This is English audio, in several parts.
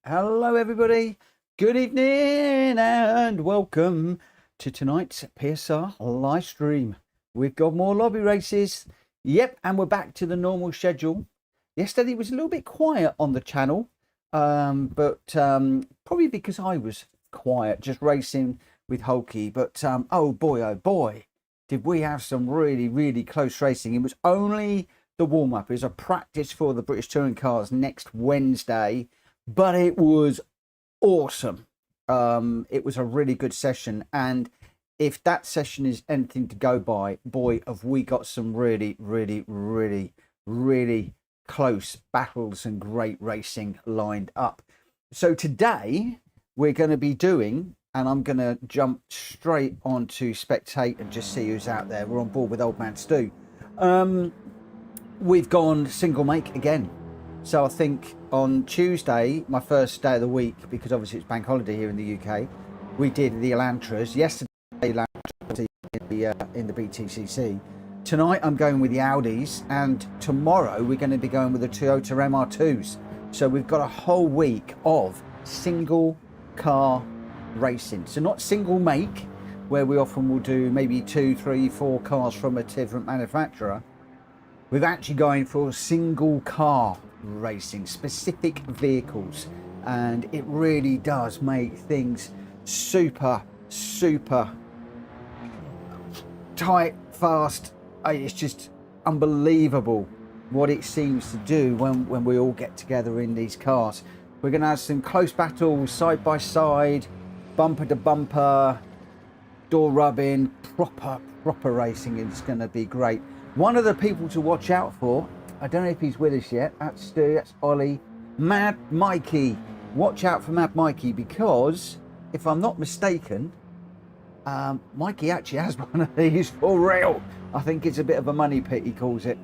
Hello everybody, good evening and welcome to tonight's PSR live stream. We've got more lobby races, and we're back to the normal schedule. Yesterday was a little bit quiet on the channel, but probably because I was quiet, just racing with Hulky. But oh boy, did we have some really close racing. It was only the warm-up. It was a practice for the British Touring Cars next Wednesday, but it was awesome. It was a really good session, and if that session is anything to go by, boy, have we got some really close battles and great racing lined up. So today we're going to be doing, and I'm going to jump straight onto spectate and just see who's out there. We're on board with Old Man Stu. We've gone single make again. So I think on Tuesday, my first day of the week, because obviously it's bank holiday here in the UK, we did the Elantras. Yesterday, in the BTCC. Tonight I'm going with the Audis, and tomorrow we're going to be going with the Toyota MR2s. So we've got a whole week of single car racing. So not single make, where we often will do maybe 2, 3, 4 cars from a different manufacturer. We're actually going for single car racing, specific vehicles, and it really does make things super tight, fast. It's just unbelievable what it seems to do when we all get together in these cars. We're going to have some close battles, side by side, bumper to bumper, door rubbing, proper racing. It's going to be great. One of the people to watch out for, I don't know if he's with us yet, that's Stu, that's Ollie, Mad Mikey. Watch out for Mad Mikey, because if I'm not mistaken, Mikey actually has one of these for real. I think it's a bit of a money pit, he calls it.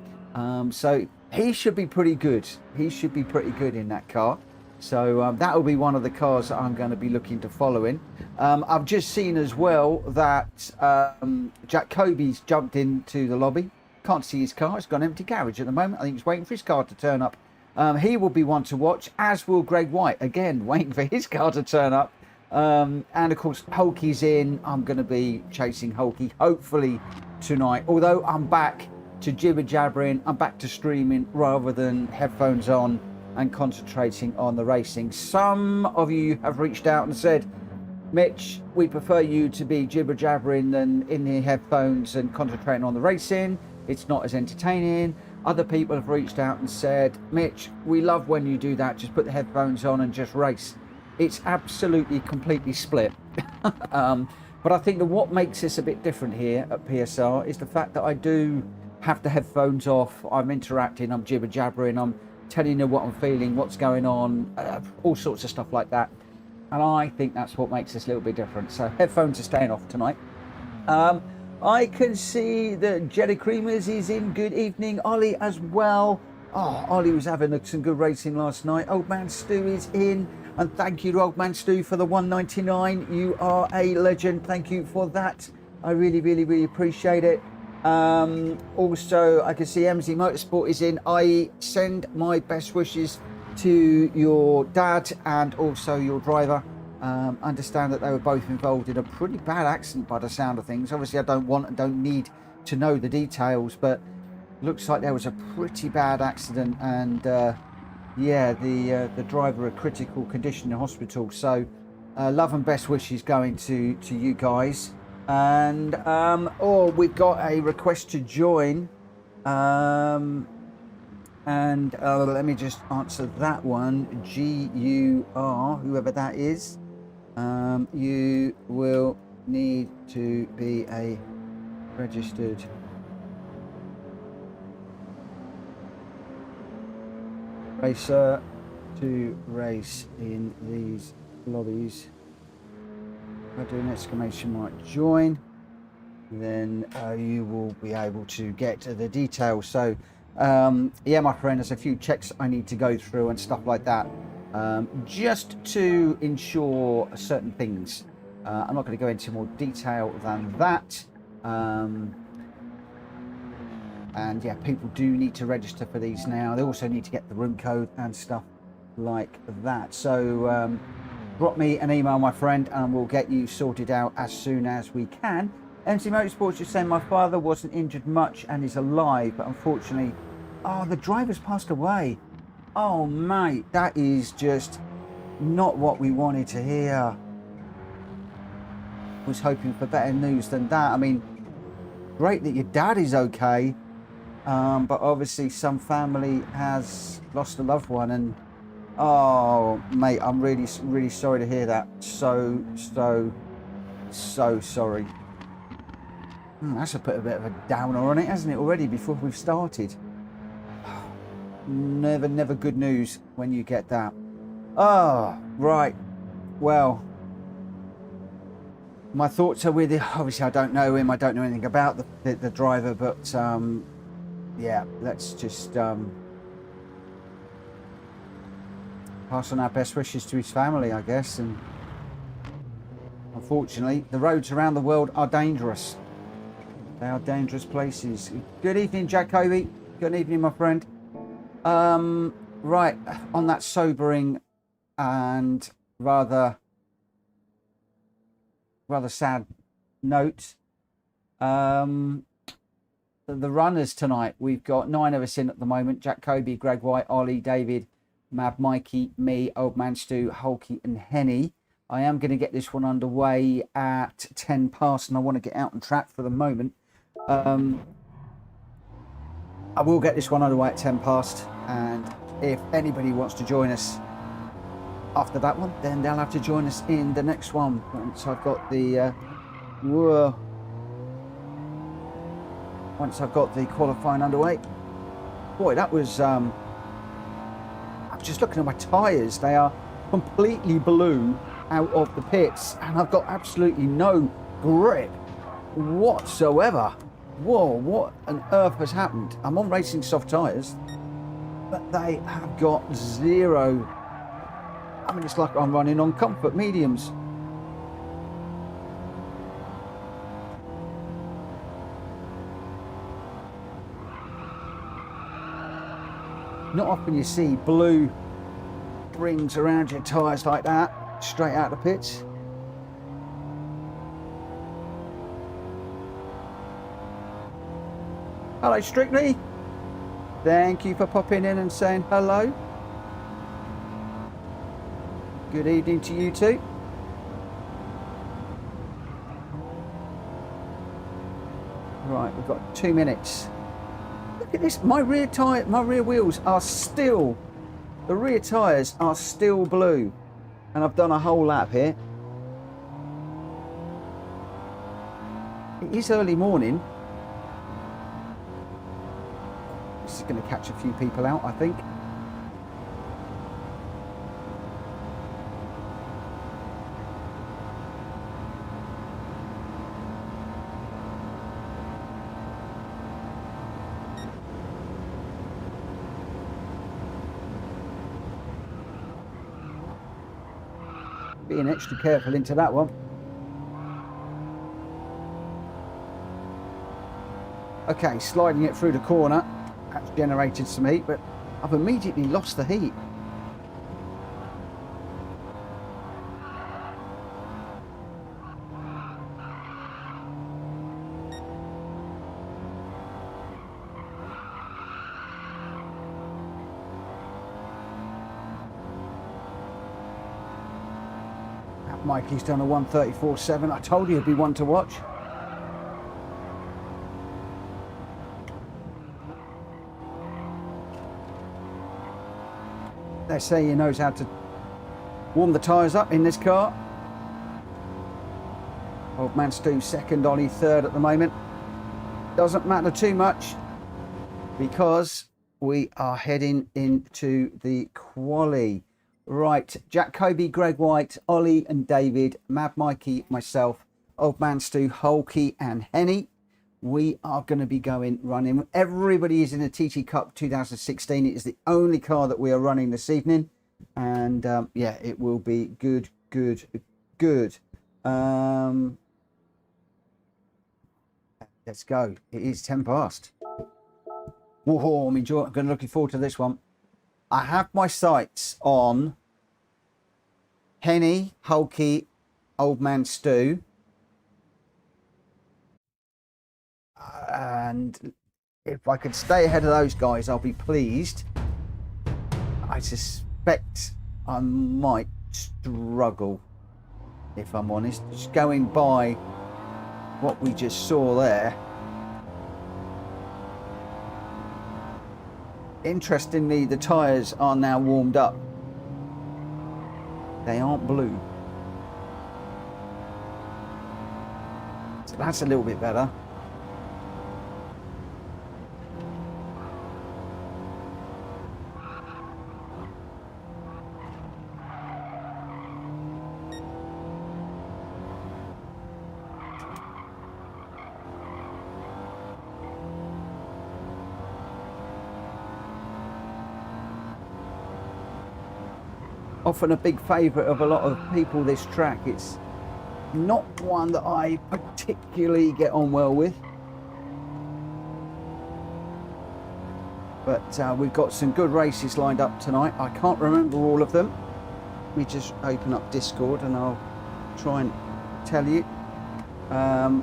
So he should be pretty good. He should be pretty good in that car. So that will be one of the cars that I'm going to be looking to follow in. I've just seen as well that Jack Kobe's jumped into the lobby. Can't see his car. It's got an empty garage at the moment. I think he's waiting for his car to turn up. He will be one to watch, as will Greg White. Again, waiting for his car to turn up. And of course, Hulky's in. I'm going to be chasing Hulky, hopefully tonight. Although I'm back to jibber jabbering, I'm back to streaming rather than headphones on and concentrating on the racing. Some of you have reached out and said, Mitch, we prefer you to be jibber jabbering than in the headphones and concentrating on the racing. It's not as entertaining. Other people have reached out and said, Mitch, we love when you do that. Just put the headphones on and just race. It's absolutely completely split. But I think that what makes this a bit different here at PSR is the fact that I do have the headphones off. I'm interacting, I'm jibber jabbering, I'm telling you what I'm feeling, what's going on, all sorts of stuff like that. And I think that's what makes this a little bit different. So headphones are staying off tonight. I can see that Jerry Creamers is in. Good evening. Ollie as well. Oh, Ollie was having some good racing last night. Old Man Stu is in. And thank you to Old Man Stu for the 199. You are a legend. Thank you for that. I really appreciate it. Also, I can see MZ Motorsport is in. I send my best wishes to your dad and also your driver. Understand that they were both involved in a pretty bad accident by the sound of things. Obviously I don't need to know the details, but looks like there was a pretty bad accident, and the driver a critical condition in hospital. So love and best wishes going to you guys. And we've got a request to join, and let me just answer that one. GUR, whoever that is. You will need to be a registered racer to race in these lobbies. If I do an exclamation mark join, then you will be able to get the details. So yeah, my friend, there's a few checks I need to go through and stuff like that, just to ensure certain things. I'm not going to go into more detail than that. And yeah, people do need to register for these now. They also need to get the room code and stuff. like that. So drop me an email, my friend, and we'll get you sorted out as soon as we can. MC Motorsports just saying my father wasn't injured much and is alive, but unfortunately, oh, the driver's passed away. Oh, mate, that is just not what we wanted to hear. Was hoping for better news than that. I mean, great that your dad is okay, but obviously some family has lost a loved one, and oh, mate, I'm really sorry to hear that. So sorry. That's a bit of a downer on it, hasn't it, already, before we've started? Never good news when you get that. Oh, right. Well, my thoughts are with it. Obviously, I don't know him. I don't know anything about the driver, but yeah, let's just pass on our best wishes to his family, I guess. And unfortunately, the roads around the world are dangerous. They are dangerous places. Good evening, Jacoby. Good evening, my friend. Right, on that sobering and rather sad note, the runners tonight, we've got 9 of us in at the moment: Jacoby, Greg White, Ollie, David, Mab, Mikey, me, Old Man Stu, Hulky and Henny. I am going to get this one underway at 10 past, and I want to get out on track for the moment. I will get this one underway at 10 past, and if anybody wants to join us after that one, then they'll have to join us in the next one once I've got the qualifying underway. Boy, that was I'm just looking at my tyres. They are completely blue out of the pits, and I've got absolutely no grip whatsoever. Whoa, what on earth has happened? I'm on racing soft tyres, but they have got zero. I mean, it's like I'm running on comfort mediums. Not often you see blue rings around your tyres like that, straight out of the pits. Hello, Strictly. Thank you for popping in and saying hello. Good evening to you too. Right, we've got 2 minutes. Look at this. My rear wheels are still, the rear tyres are still blue, and I've done a whole lap here. It is early morning. This is going to catch a few people out, I think. Being extra careful into that one. Okay, sliding it through the corner. That's generated some heat, but I've immediately lost the heat. Mikey's done a 1:34.7. I told you he'd be one to watch. They say he knows how to warm the tyres up in this car. Old Man Stu second, Ollie third at the moment. Doesn't matter too much because we are heading into the quali. Right, Jacoby, Greg White, Ollie and David, Mad Mikey, myself, Old Man Stu, Hulky and Henny. We are going to be running. Everybody is in the TT Cup 2016. It is the only car that we are running this evening. And yeah, it will be good. Let's go. It is 10 past. Whoa, I'm looking forward to this one. I have my sights on Henny, Hulky, Old Man Stu, and if I could stay ahead of those guys, I'll be pleased. I suspect I might struggle, if I'm honest. Just going by what we just saw there. Interestingly, the tyres are now warmed up. They aren't blue. So that's a little bit better. Often a big favourite of a lot of people, this track. It's not one that I particularly get on well with, but we've got some good races lined up tonight. I can't remember all of them. Let me just open up Discord and I'll try and tell you.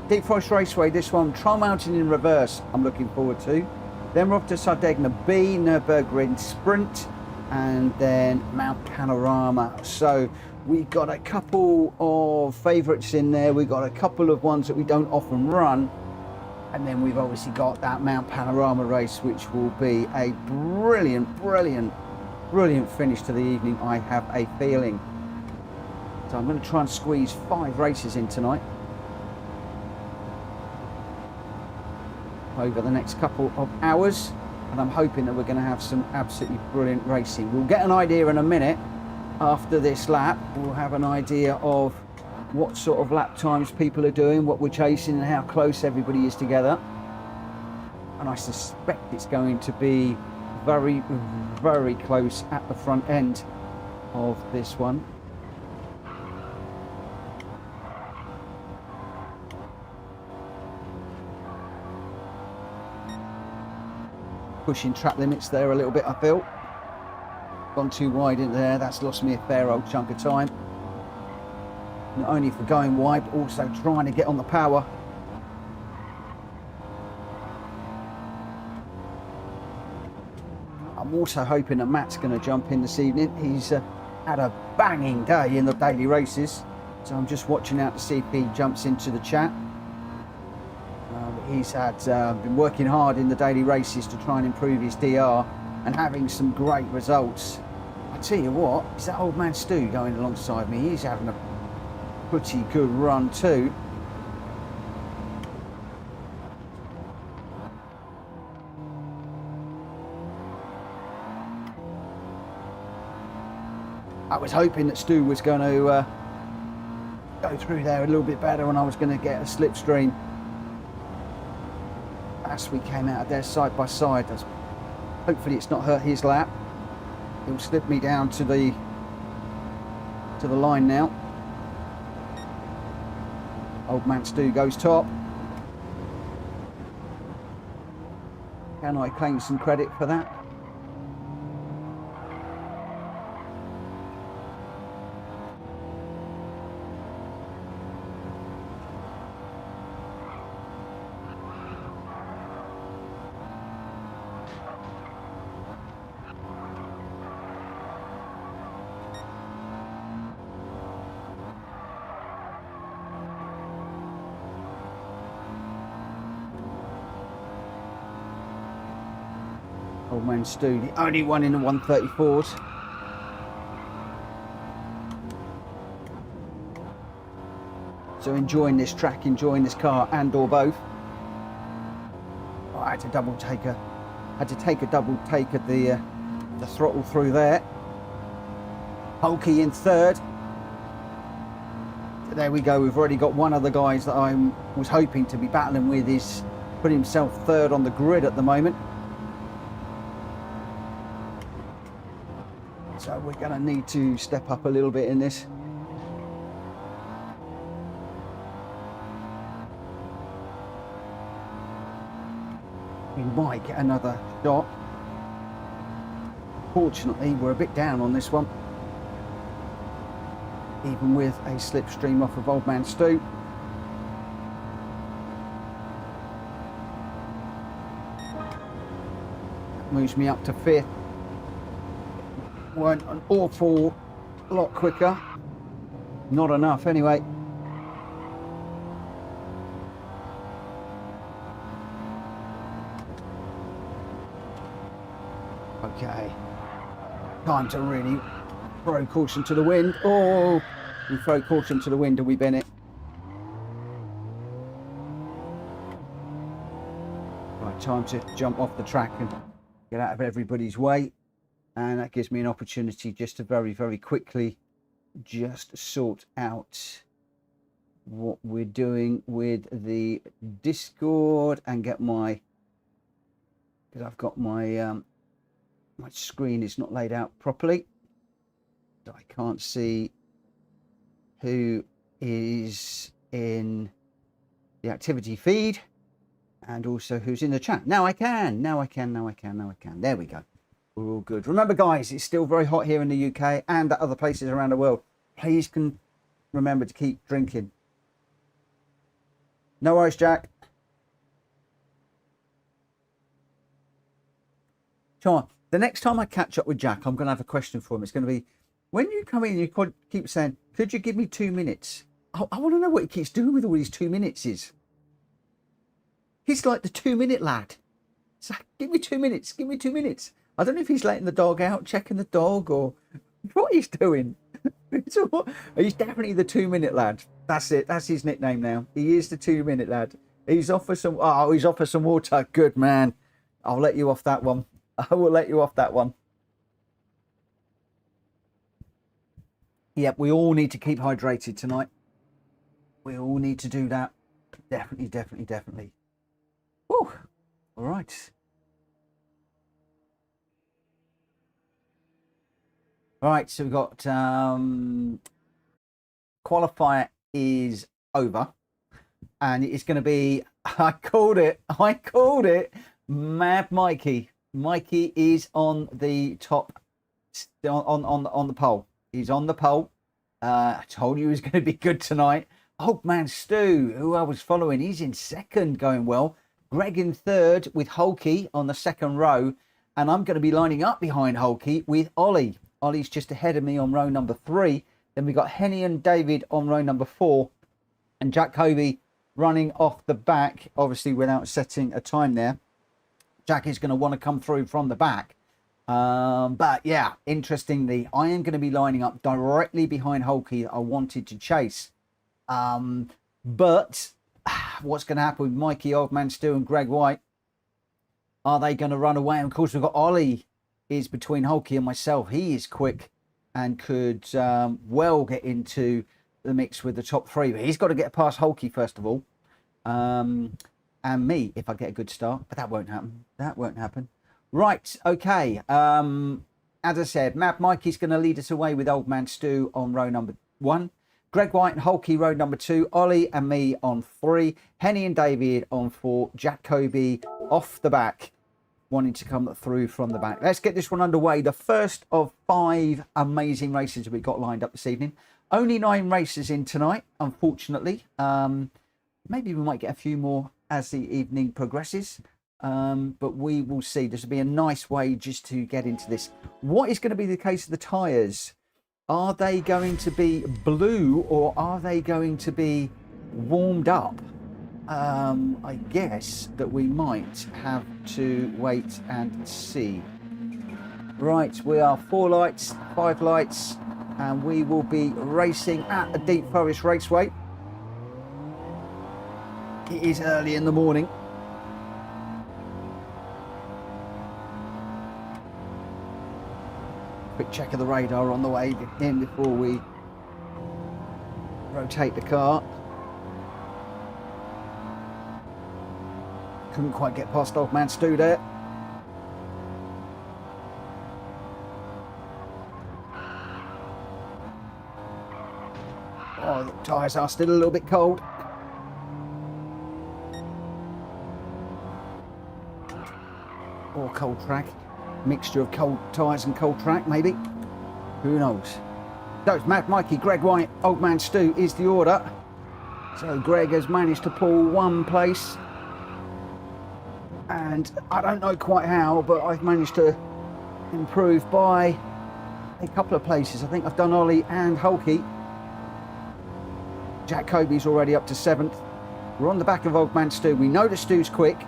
Deep Forest Raceway, this one, Trial Mountain in reverse, I'm looking forward to. Then we're off to Sardegna B, Nürburgring Sprint, and then Mount Panorama. So we got a couple of favourites in there. We've got a couple of ones that we don't often run. And then we've obviously got that Mount Panorama race, which will be a brilliant finish to the evening, I have a feeling. So I'm going to try and squeeze 5 races in tonight over the next couple of hours. And I'm hoping that we're going to have some absolutely brilliant racing. We'll get an idea in a minute after this lap. We'll have an idea of what sort of lap times people are doing, what we're chasing, and how close everybody is together. And I suspect it's going to be very close at the front end of this one. Pushing track limits there a little bit, I feel. Gone too wide in there, that's lost me a fair old chunk of time. Not only for going wide, but also trying to get on the power. I'm also hoping that Matt's going to jump in this evening. He's had a banging day in the daily races, so I'm just watching out to see if he jumps into the chat. He's been working hard in the daily races to try and improve his DR and having some great results. I tell you what, is that Old Man Stu going alongside me? He's having a pretty good run too. I was hoping that Stu was going to go through there a little bit better and I was going to get a slipstream. As we came out of there side by side, hopefully it's not hurt his lap. He'll slip me down to the line now. Old Man Stu goes top. Can I claim some credit for that? Old Man Stu, the only one in the 134s. So enjoying this track, enjoying this car, and or both. I had to take a double take at the throttle through there. Hulky in third. So there we go. We've already got one of the guys that I was hoping to be battling with is putting himself third on the grid at the moment. So we're going to need to step up a little bit in this. We might get another shot. Unfortunately, we're a bit down on this one. Even with a slipstream off of Old Man Stu. That moves me up to 5th. Weren't an awful lot quicker. Not enough anyway. Okay. Time to really throw caution to the wind. Oh, we throw caution to the wind, do we, Bennett? Right, time to jump off the track and get out of everybody's way. And that gives me an opportunity just to very, very quickly just sort out what we're doing with the Discord and get my, because I've got my my screen is not laid out properly, so I can't see who is in the activity feed and also who's in the chat. Now I can. There we go. We're all good. Remember, guys, it's still very hot here in the UK and at other places around the world. Please can remember to keep drinking. No worries, Jack. Sean, the next time I catch up with Jack, I'm going to have a question for him. It's going to be, when you come in, you keep saying, could you give me 2 minutes? I want to know what he keeps doing with all these 2 minutes. He's like the 2-minute lad. So give me 2 minutes. Give me 2 minutes. I don't know if he's letting the dog out, checking the dog, or what he's doing. He's definitely the 2-minute lad. That's it. That's his nickname now. He is the 2-minute lad. He's off for some. Oh, he's off for some water. Good man. I'll let you off that one. I will let you off that one. Yep, we all need to keep hydrated tonight. We all need to do that. Definitely. Woo. All right. All right, so we've got qualifier is over, and it's going to be, I called it, Mad Mikey. Mikey is on the top, on the pole. He's on the pole. I told you he was going to be good tonight. Old Man Stu, who I was following, he's in second, going well. Greg in third with Hulky on the second row, and I'm going to be lining up behind Hulky with Ollie. Ollie's just ahead of me on row number 3. Then we got Henny and David on row number 4, and Jack Kobe running off the back, obviously without setting a time there. Jack is going to want to come through from the back. But yeah, interestingly, I am going to be lining up directly behind Hulky that I wanted to chase. But what's going to happen with Mikey, Old Man Stu and Greg White? Are they going to run away? And of course, we've got Ollie is between Hulky and myself. He is quick and could well get into the mix with the top 3. But he's got to get past Hulky first of all. And me, if I get a good start. But that won't happen. That won't happen. Right, okay. As I said, Mad Mikey's going to lead us away with Old Man Stu on row number 1. Greg White and Hulky row number 2. Ollie and me on 3. Henny and David on 4. Jack Kobe off the back, wanting to come through from the back. Let's get this one underway. The first of 5 amazing races we've got lined up this evening. Only 9 races in tonight, unfortunately. Maybe we might get a few more as the evening progresses. But we will see. This will be a nice way just to get into this. What is going to be the case of the tyres? Are they going to be blue or are they going to be warmed up? I guess that we might have to wait and see. Right, we are 4 lights, 5 lights, and we will be racing at the Deep Forest Raceway. It is early in the morning. Quick check of the radar on the way in before we rotate the car. Couldn't quite get past Old Man Stu there. Oh, the tyres are still a little bit cold. Or cold track. Mixture of cold tyres and cold track, maybe. Who knows? So it's Mad Mikey, Greg White, Old Man Stu is the order. So Greg has managed to pull one place. And I don't know quite how, but I've managed to improve by a couple of places. I think I've done Ollie and Hulky. Jack Kobe's already up to 7th. We're on the back of Old Man Stu. We know that Stu's quick.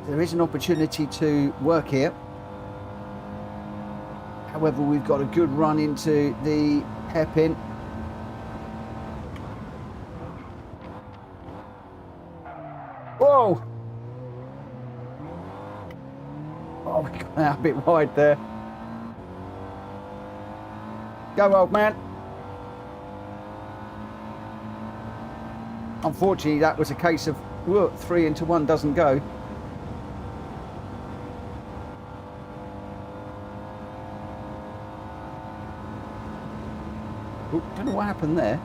There is an opportunity to work here. However, we've got a good run into the hairpin. Whoa! Oh, we got out a bit wide there. Go, old man. Unfortunately, that was a case of, whoa, 3 into 1 doesn't go. Ooh, don't know what happened there.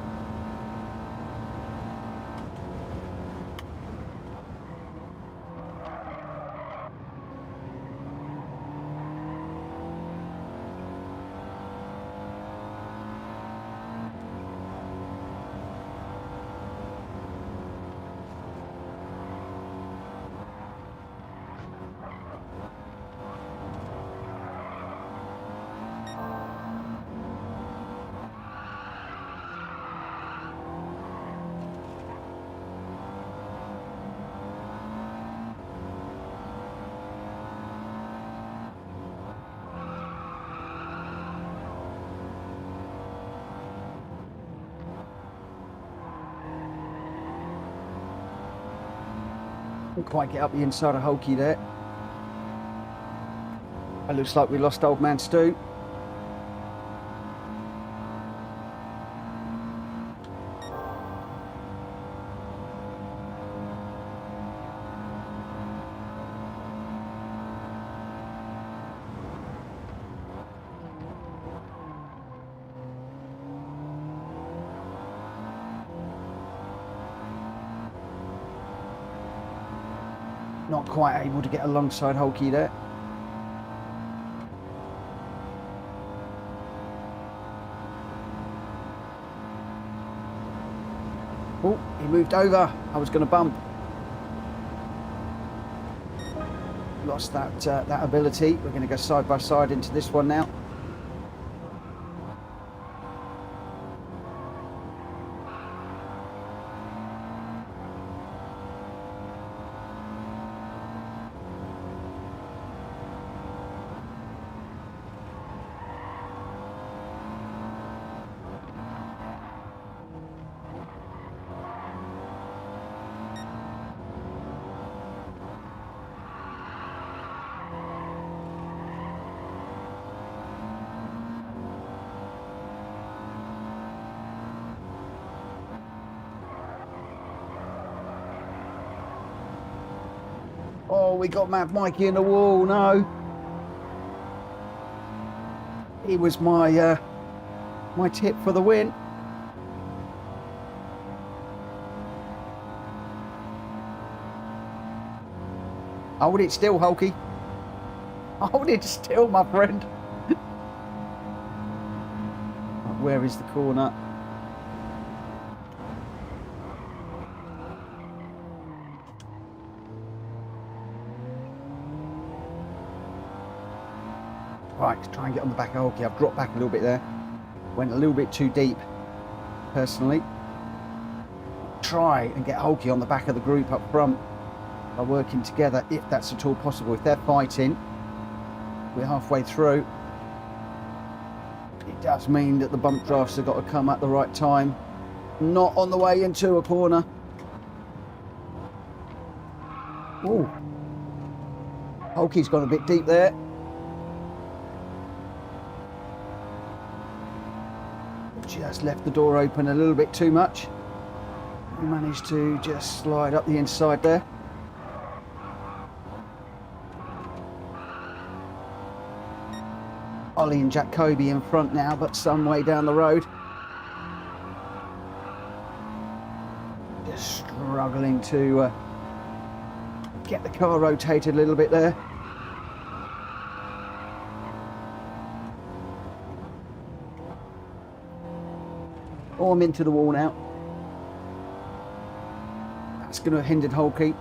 Couldn't quite get up the inside of Hulky there. It looks like we lost Old Man Stu. Not quite able to get alongside Hulky there. Oh, he moved over. I was going to bump. Lost that ability. We're going to go side by side into this one now. Oh, we got Mad Mikey in the wall, no. He was my my tip for the win. Hold it still, Hulky. Hold it still, my friend. Where is the corner? Right, let's try and get on the back of Hulky. I've dropped back a little bit there. Went a little bit too deep, personally. Try and get Hulky on the back of the group up front by working together, if that's at all possible. If they're fighting, we're halfway through. It does mean that the bump drafts have got to come at the right time. Not on the way into a corner. Oh, Hulky's gone a bit deep there. Just left the door open a little bit too much. We managed to just slide up the inside there. Ollie and Jack Kobe in front now, but some way down the road. Just struggling to get the car rotated a little bit there. Oh, I'm into the wall now. That's going to have hindered Holkey.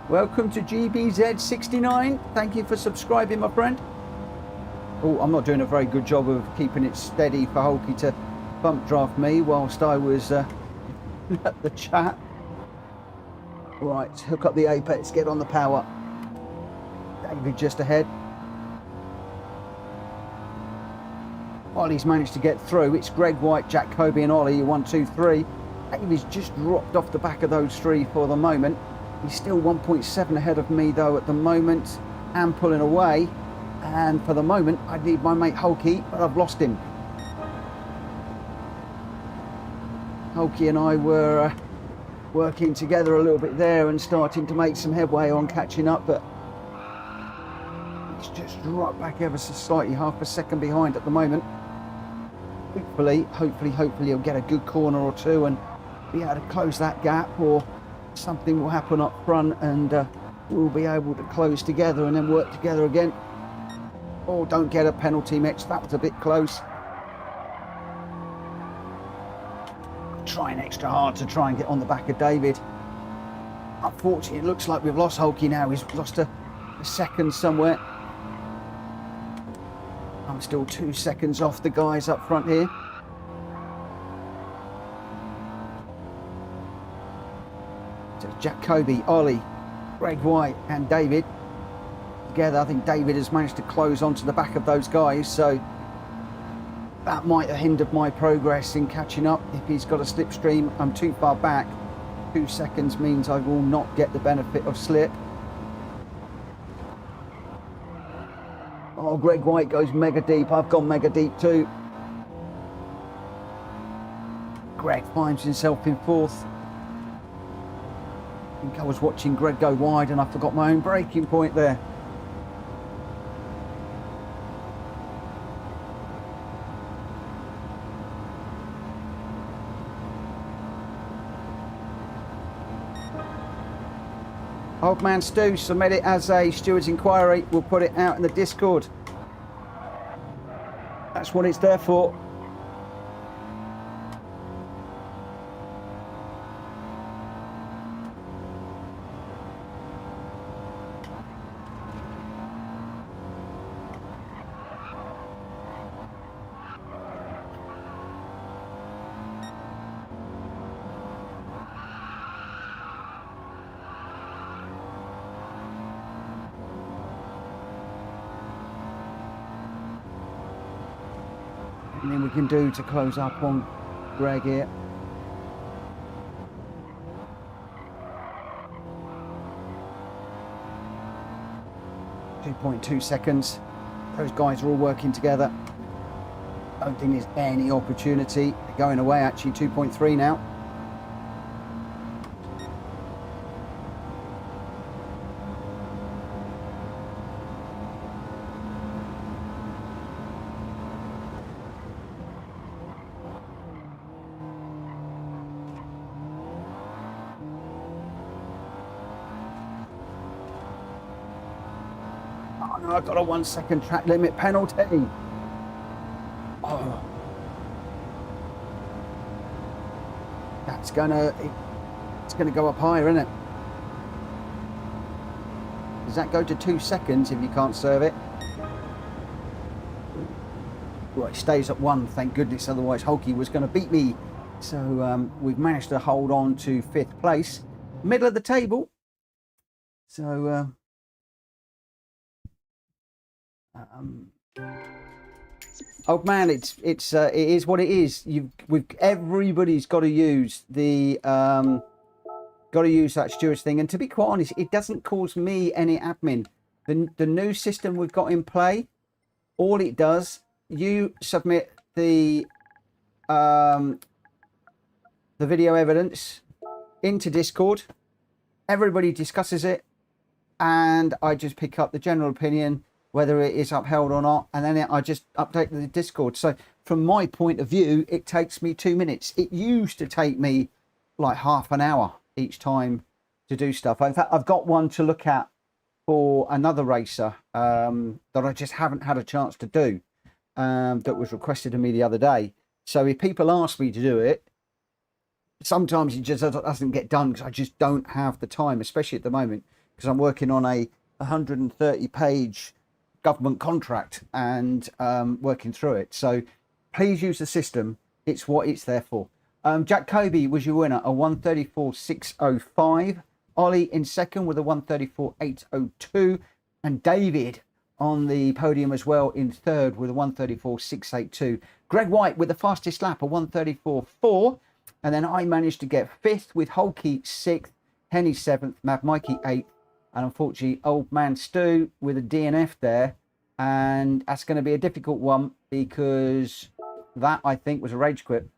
Welcome to GBZ69. Thank you for subscribing, my friend. Oh, I'm not doing a very good job of keeping it steady for Holkey to bump draft me whilst I was at the chat. Right, hook up the apex, get on the power. David just ahead. Ollie's managed to get through. It's Greg White, Jack Kobe and Ollie, 1, 2, 3. David's just dropped off the back of those three for the moment. He's still 1.7 ahead of me though at the moment, and pulling away. And for the moment, I need my mate Holkey, but I've lost him. Holkey and I were working together a little bit there and starting to make some headway on catching up, but he's just right back ever so slightly, half a second behind at the moment. Hopefully he'll get a good corner or two and be able to close that gap, or something will happen up front and we'll be able to close together and then work together again. Oh, don't get a penalty, Mitch. That was a bit close. Trying extra hard to try and get on the back of David. Unfortunately, it looks like we've lost Holkey now. He's lost a second somewhere. I'm still 2 seconds off the guys up front here. So Jack Kobe, Ollie, Greg White and David. Together, I think David has managed to close onto the back of those guys, so that might have hindered my progress in catching up. If he's got a slipstream, I'm too far back. 2 seconds means I will not get the benefit of slip. Oh, Greg White goes mega deep. I've gone mega deep too. Greg finds himself in fourth. I think I was watching Greg go wide and I forgot my own braking point there. Old man Stu, submit it as a steward's inquiry. We'll put it out in the Discord. That's what it's there for. Anything we can do to close up on Greg here. .2 seconds. Those guys are all working together. Don't think there's any opportunity. They're going away actually. 2.3 now. I've got a 1 second track limit penalty. Oh. It's gonna go up higher, isn't it? Does that go to 2 seconds if you can't serve it? Well, it stays at 1, thank goodness, otherwise Holkey was going to beat me. So we've managed to hold on to 5th place, middle of the table. So oh man, it is what it is. Everybody's got to use the that stewards thing, and to be quite honest, it doesn't cause me any admin. The new system we've got in play, all it does, you submit the video evidence into Discord, everybody discusses it, and I just pick up the general opinion, whether it is upheld or not, and then I just update the Discord. So from my point of view, it takes me 2 minutes. It used to take me like half an hour each time to do stuff. In fact, I've got one to look at for another racer that I just haven't had a chance to do, that was requested of me the other day. So if people ask me to do it, sometimes it just doesn't get done because I just don't have the time, especially at the moment, because I'm working on a 130-page government contract and working through it. So please use the system. It's what it's there for. Jack Kobe was your winner, a 134.605. Ollie in second with a 134.802. And David on the podium as well in third with a 134.682. Greg White with the fastest lap, a 134.4. And then I managed to get fifth with Holkey sixth, Henny seventh, Mav Mikey eighth. And unfortunately, Old Man Stu with a DNF there. And that's going to be a difficult one because that, I think, was a rage quit,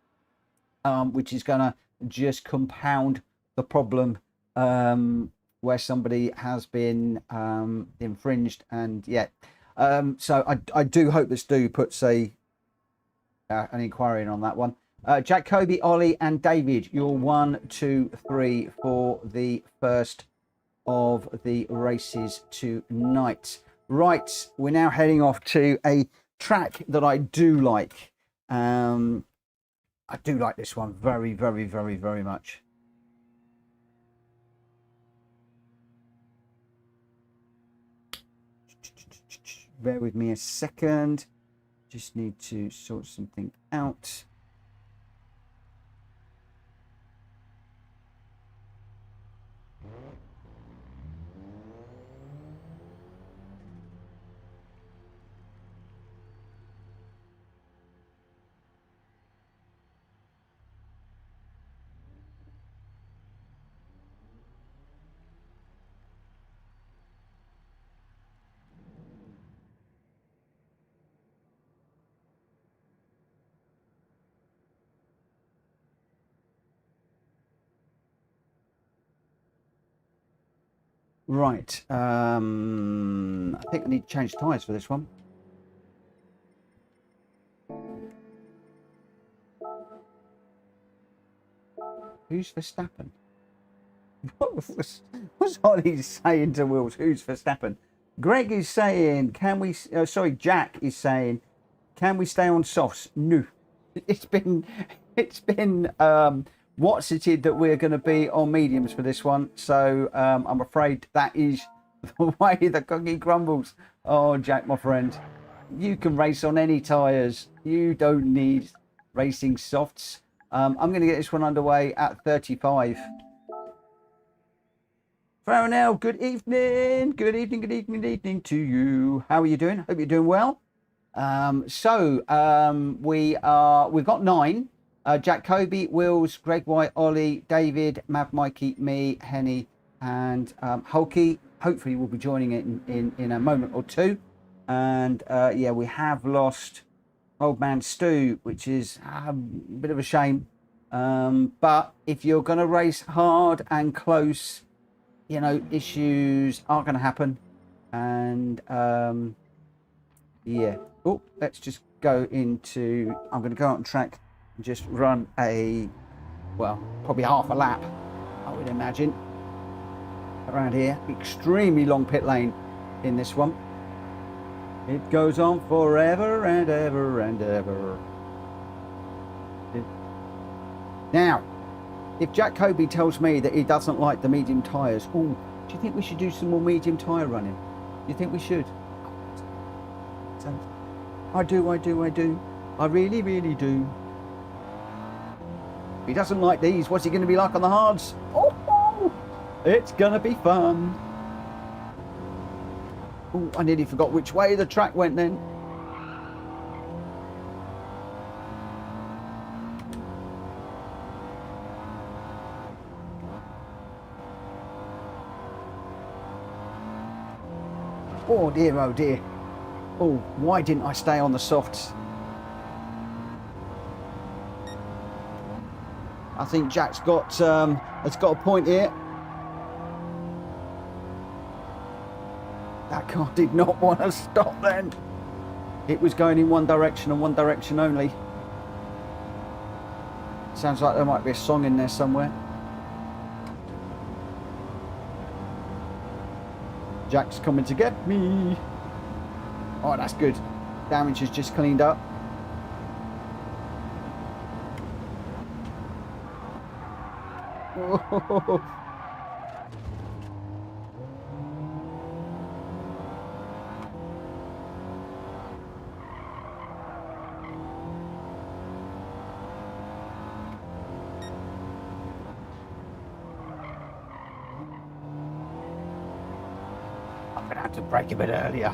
which is going to just compound the problem where somebody has been infringed. And yeah, so I do hope that Stu puts an inquiry in on that one. Jack, Kobe, Ollie and David, you're 1, 2, 3 for the first of the races tonight. Right, we're now heading off to a track that I do like. I do like this one very, very, very, very much. Bear with me a second. Just need to sort something out. Right, I think I need to change tyres for this one. Who's Verstappen? What's Ollie saying to Wills? Who's Verstappen? Greg is saying, can we, sorry, Jack is saying, can we stay on softs? No. It's been what's-it that we're going to be on mediums for this one. So I'm afraid that is the way the cookie crumbles. Oh, Jack, my friend, you can race on any tyres. You don't need racing softs. I'm going to get this one underway at 35. Farnell, good evening. Good evening, good evening, good evening to you. How are you doing? Hope you're doing well. We've got 9. Jack, Kobe, Wills, Greg White, Ollie, David, Mav, Mikey, me, Henny, and Hulky. Hopefully, we'll be joining it in a moment or two. And yeah, we have lost Old Man Stu, which is a bit of a shame. But if you're going to race hard and close, you know, issues are going to happen. And yeah. Oh, let's just go into. I'm going to go out on track. Just run probably half a lap, I would imagine, around here. Extremely long pit lane in this one. It goes on forever and ever and ever. Now, if Jack Kobe tells me that he doesn't like the medium tyres, do you think we should do some more medium tyre running? Do you think we should? I do. I really, really do. If he doesn't like these, what's he going to be like on the hards? Oh, it's going to be fun. Oh, I nearly forgot which way the track went then. Oh dear, oh dear. Oh, why didn't I stay on the softs? I think Jack's has got a point here. That car did not want to stop then. It was going in one direction and one direction only. Sounds like there might be a song in there somewhere. Jack's coming to get me. Oh, that's good. Damage is just cleaned up. Oh. I'm gonna have to brake a bit earlier.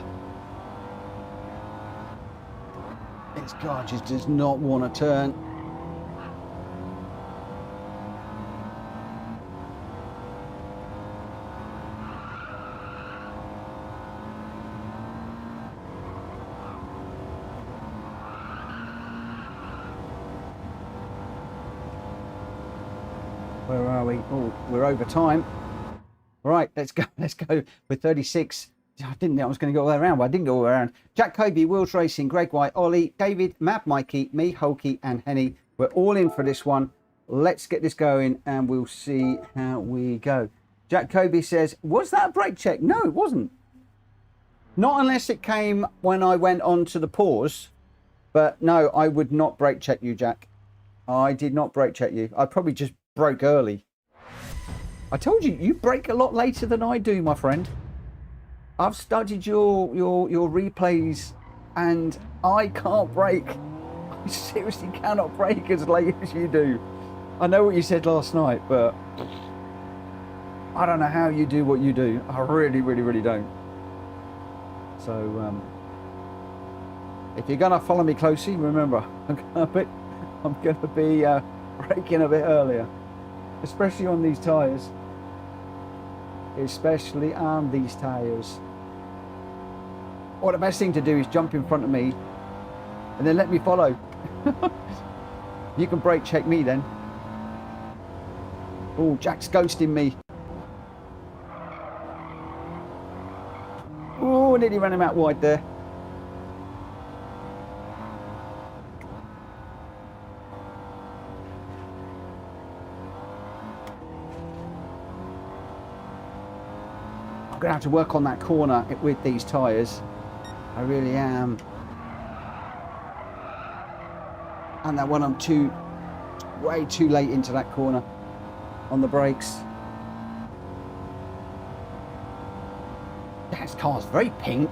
This car just does not want to turn. Where are we? Oh, we're over time. Right, let's go. Let's go. We're 36. I didn't think I was going to go all the way around, but I didn't go all the way around. Jack Kobe, Wheels Racing, Greg White, Ollie, David, Mad Mikey, me, Hulky, and Henny. We're all in for this one. Let's get this going, and we'll see how we go. Jack Kobe says, was that a brake check? No, it wasn't. Not unless it came when I went on to the pause. But no, I would not brake check you, Jack. I did not brake check you. I probably just broke early. I told you, you brake a lot later than I do, my friend. I've studied your replays, and I can't brake. I seriously cannot brake as late as you do. I know what you said last night, but I don't know how you do what you do. I really, really, really don't. So, if you're gonna follow me closely, remember I'm gonna be braking a bit earlier, especially on these tyres. Especially on these tyres. Or the best thing to do is jump in front of me and then let me follow. You can brake check me then. Oh, Jack's ghosting me. Oh, nearly ran him out wide there. I'm going to have to work on that corner with these tyres. I really am. And that one, I'm way too late into that corner on the brakes. That car's very pink.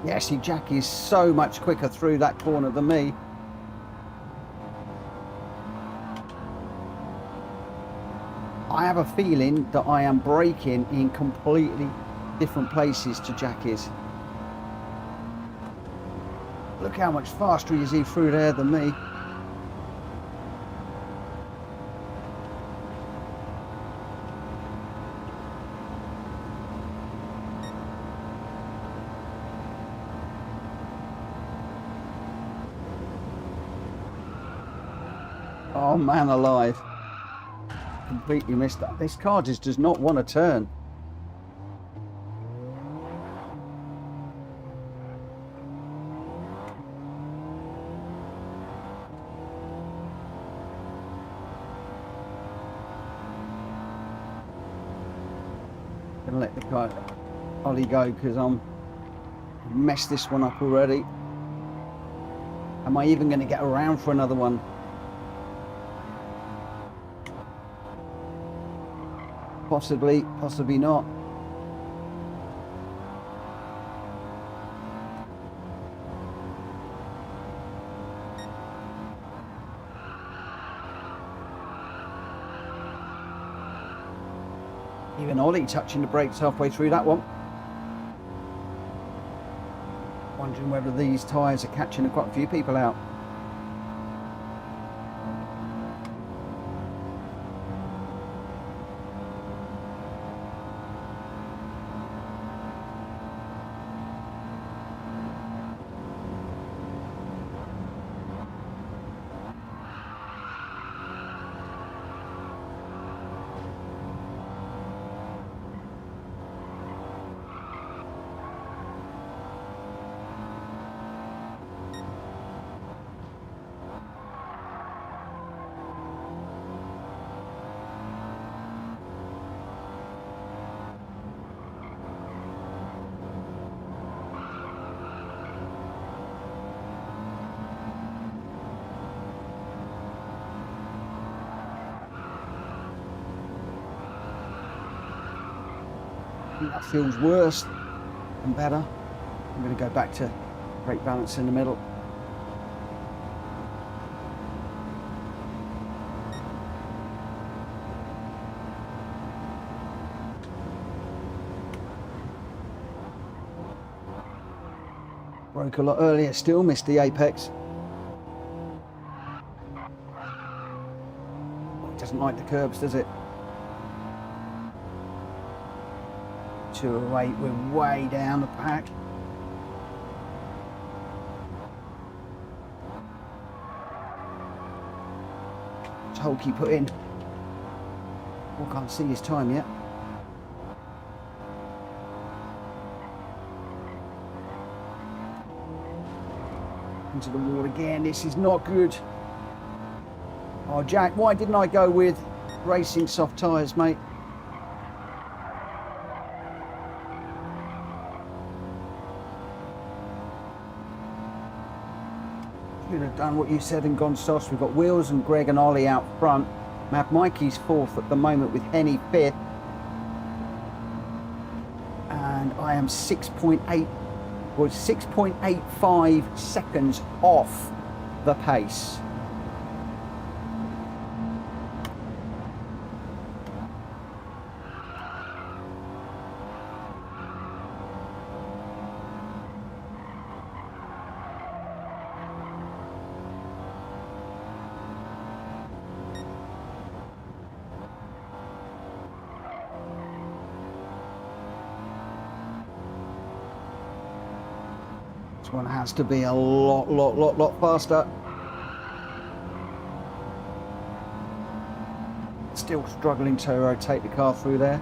Yeah, see, Jack is so much quicker through that corner than me. I have a feeling that I am braking in completely different places to Jack is. Look how much faster he is through there than me. Oh man alive. Completely missed that. This car just does not want to turn. Gonna let the car Ollie go because I'm messed this one up already. Am I even going to get around for another one? Possibly, possibly not. Even Ollie touching the brakes halfway through that one. Wondering whether these tyres are catching quite a few people out. I think that feels worse and better. I'm going to go back to brake balance in the middle. Broke a lot earlier, still missed the apex. It doesn't like the curbs, does it? 208, we're way down the pack. What's Holkey put in? Oh, can't see his time yet. Into the wall again. This is not good. Oh, Jack, why didn't I go with racing soft tyres, mate? Should have done what you said and gone soft. We've got Wills and Greg and Ollie out front. Mad Mikey's fourth at the moment with Henny fifth. And I am 6.85 seconds off the pace. This one has to be a lot faster. Still struggling to rotate the car through there.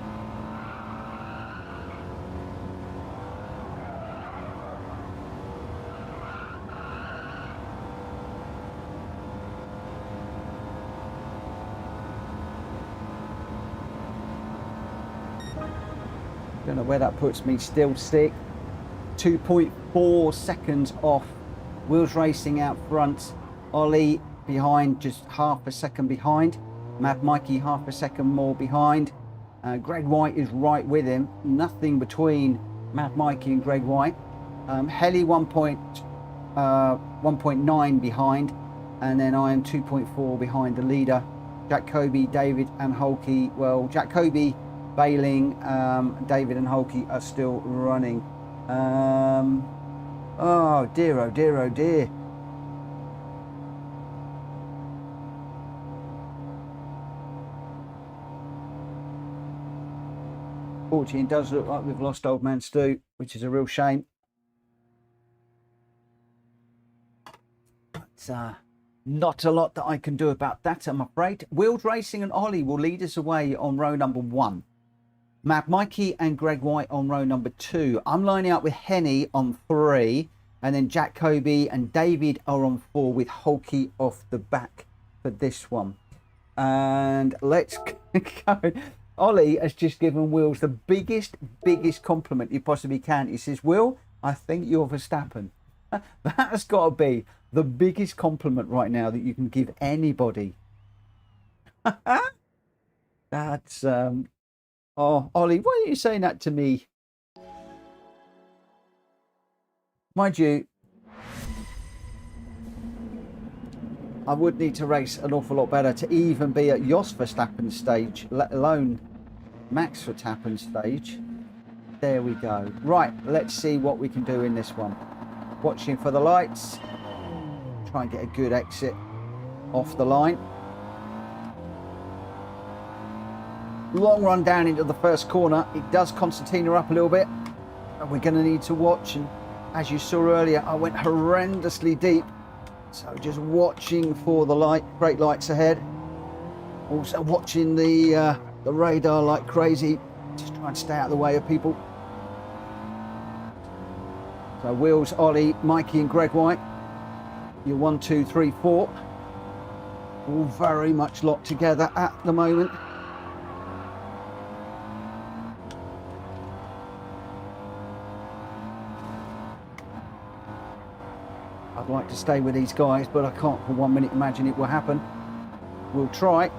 Don't know where that puts me, still sick. 2.4 seconds off. Wheels Racing out front. Ollie behind, just half a second behind. Mad Mikey half a second more behind. Greg White is right with him. Nothing between Mad Mikey and Greg White. Helly 1.9 behind. And then I am 2.4 behind the leader. Jack Kobe, David and Holkey. Well, Jack Kobe bailing. David and Holkey are still running. Oh dear, oh dear, oh dear. Fortunately, it does look like we've lost old man Stu, which is a real shame. But not a lot that I can do about that, I'm afraid. Wheels Racing and Ollie will lead us away on row number 1. Mad Mikey and Greg White on row number 2. I'm lining up with Henny on 3. And then Jack Kobe and David are on 4 with Holkey off the back for this one. And let's go. Ollie has just given Wills the biggest compliment you possibly can. He says, Will, I think you're Verstappen. That has got to be the biggest compliment right now that you can give anybody. That's... Oh, Ollie, why are you saying that to me? Mind you, I would need to race an awful lot better to even be at Jos Verstappen's stage, let alone Max Verstappen's stage. There we go. Right, let's see what we can do in this one. Watching for the lights. Try and get a good exit off the line. Long run down into the first corner. It does concertina up a little bit, and we're going to need to watch. And as you saw earlier, I went horrendously deep, so just watching for the brake lights ahead. Also watching the radar like crazy, just trying to stay out of the way of people. So Wills, Ollie, Mikey and Greg White, your 1, 2, 3, 4, all very much locked together at the moment. I'd like to stay with these guys, but I can't for 1 minute imagine it will happen. We'll try.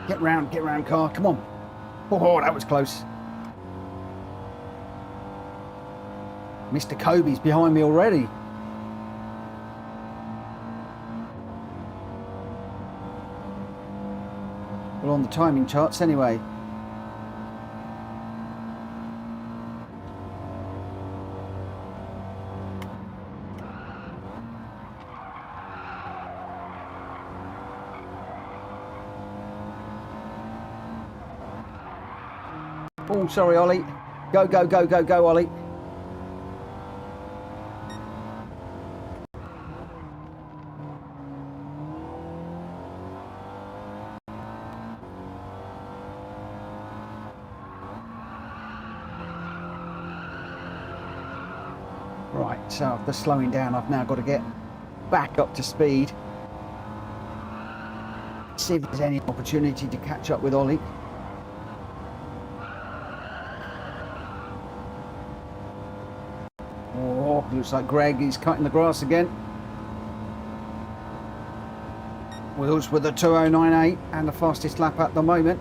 Get round, car, come on. Oh, that was close. Mr. Kobe's behind me already. We're on the timing charts anyway. Oh, sorry, Ollie. Go, Ollie. Right, so after slowing down, I've now got to get back up to speed. See if there's any opportunity to catch up with Ollie. Oh, looks like Greg is cutting the grass again. Wheels with a 2:09.8 and the fastest lap at the moment.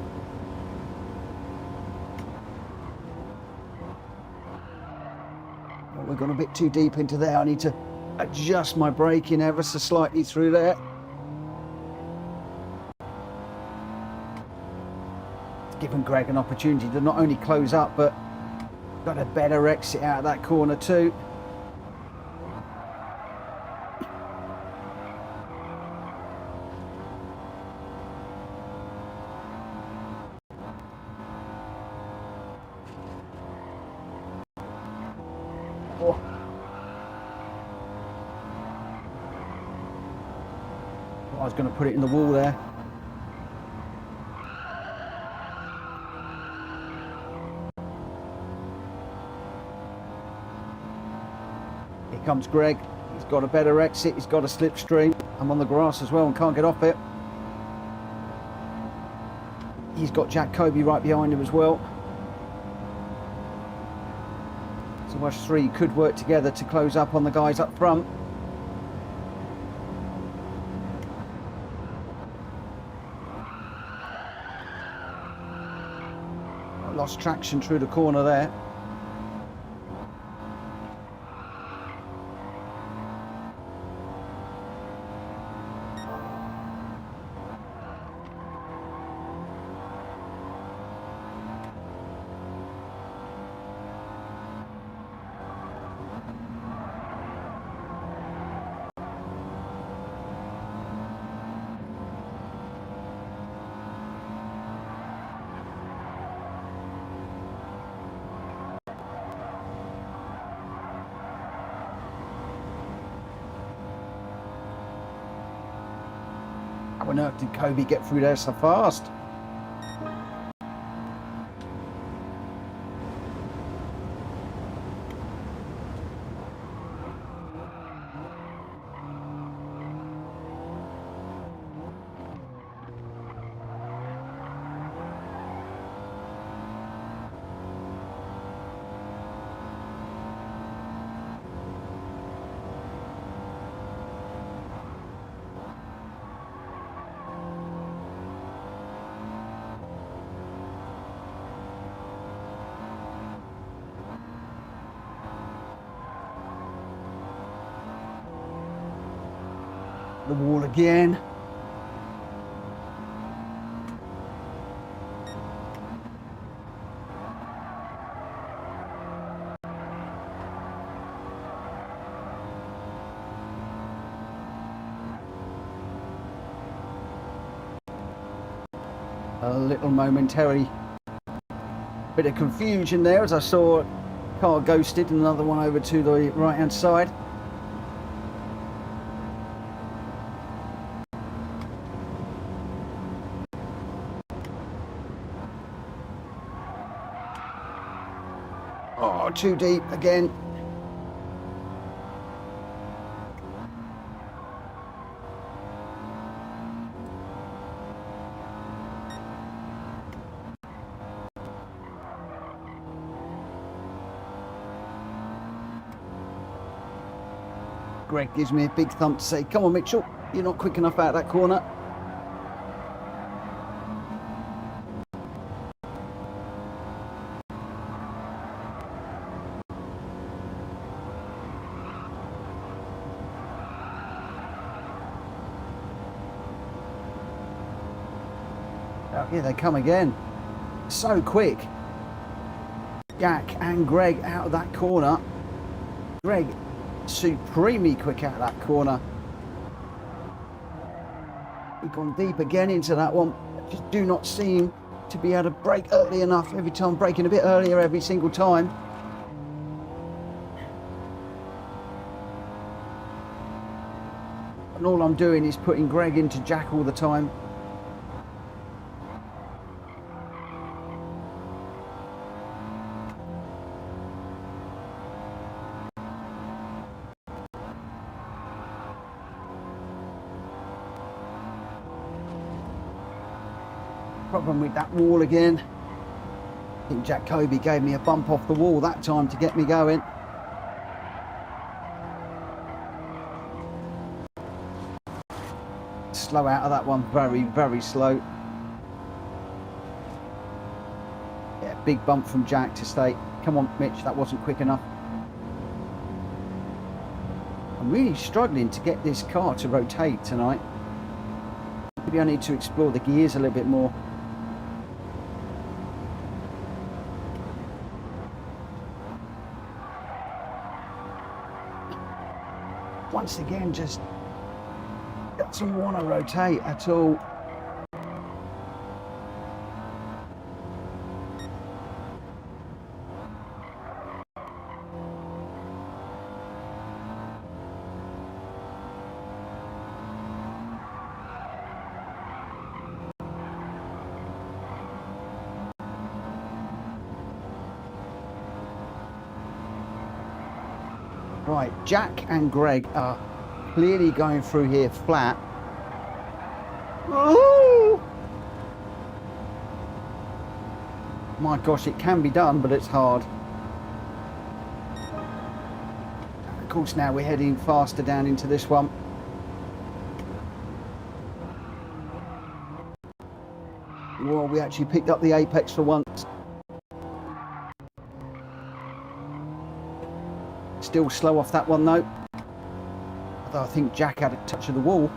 We've gone a bit too deep into there. I need to adjust my braking ever so slightly through there. It's given Greg an opportunity to not only close up, but got a better exit out of that corner too. Oh. I was going to put it in the wall there. Here comes Greg. He's got a better exit. He's got a slipstream. I'm on the grass as well and can't get off it. He's got Jack Kobe right behind him as well. So us three could work together to close up on the guys up front. I lost traction through the corner there. How on earth did Kobe get through there so fast? The wall again. A little momentary bit of confusion there as I saw a car ghosted and another one over to the right hand side. Oh, too deep again. Greg gives me a big thump to say, come on Mitchell, you're not quick enough out of that corner. Oh, here they come again. So quick. Jack and Greg out of that corner. Greg supremely quick out of that corner. We've gone deep again into that one. Just do not seem to be able to brake early enough. Every time braking a bit earlier every single time. And all I'm doing is putting Greg into Jack all the time. Problem with that wall again. I think Jack Kobe gave me a bump off the wall that time to get me going. Slow out of that one, very, very slow. Yeah, big bump from Jack to stay. Come on, Mitch, that wasn't quick enough. I'm really struggling to get this car to rotate tonight. Maybe I need to explore the gears a little bit more. Once again, just doesn't want to rotate at all. Right, Jack and Greg are clearly going through here flat. Ooh! My gosh, it can be done, but it's hard. Of course, now we're heading faster down into this one. Well, we actually picked up the apex for once. Still slow off that one though. Although I think Jack had a touch of the wall.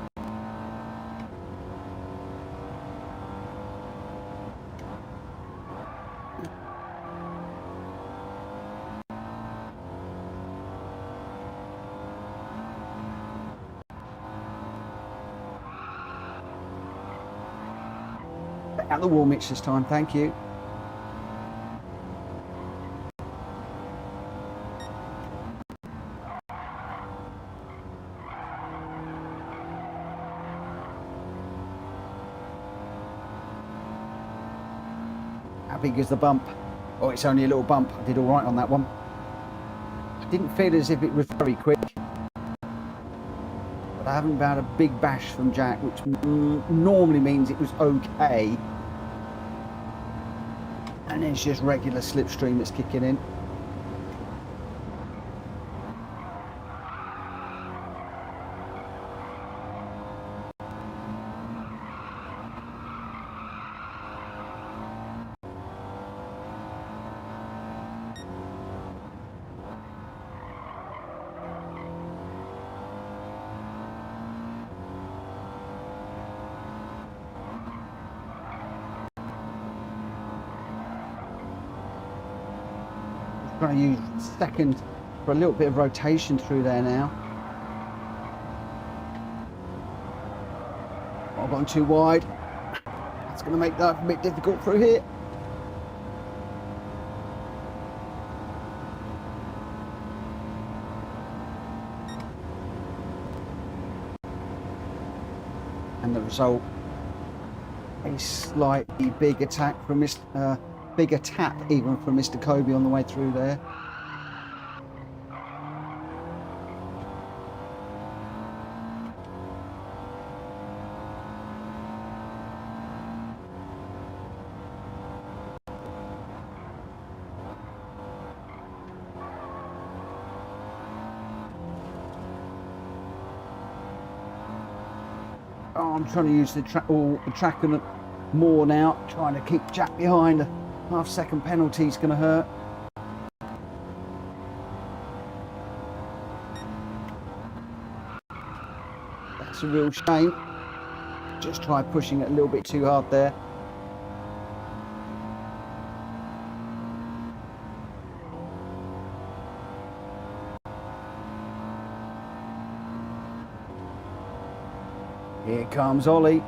Out the wall, Mitch, this time, thank you. How big is the bump? Oh, it's only a little bump. I did all right on that one. I didn't feel as if it was very quick. But I haven't had a big bash from Jack, which normally means it was okay. And it's just regular slipstream that's kicking in. Trying to use second for a little bit of rotation through there now. I've gone too wide. That's going to make that a bit difficult through here. And the result, a slightly big attack from bigger tap even from Mr. Kobe on the way through there. Oh, I'm trying to use the track more now, trying to keep Jack behind. Half-second penalty is going to hurt. That's a real shame. Just try pushing it a little bit too hard there. Here comes Ollie.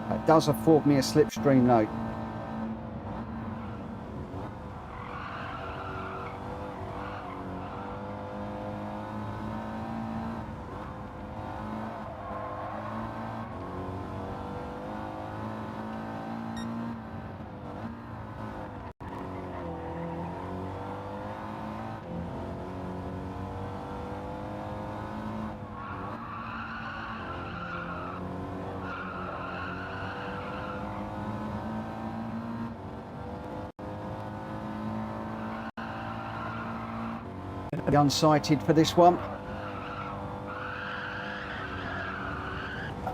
That does afford me a slipstream though. Unsighted for this one.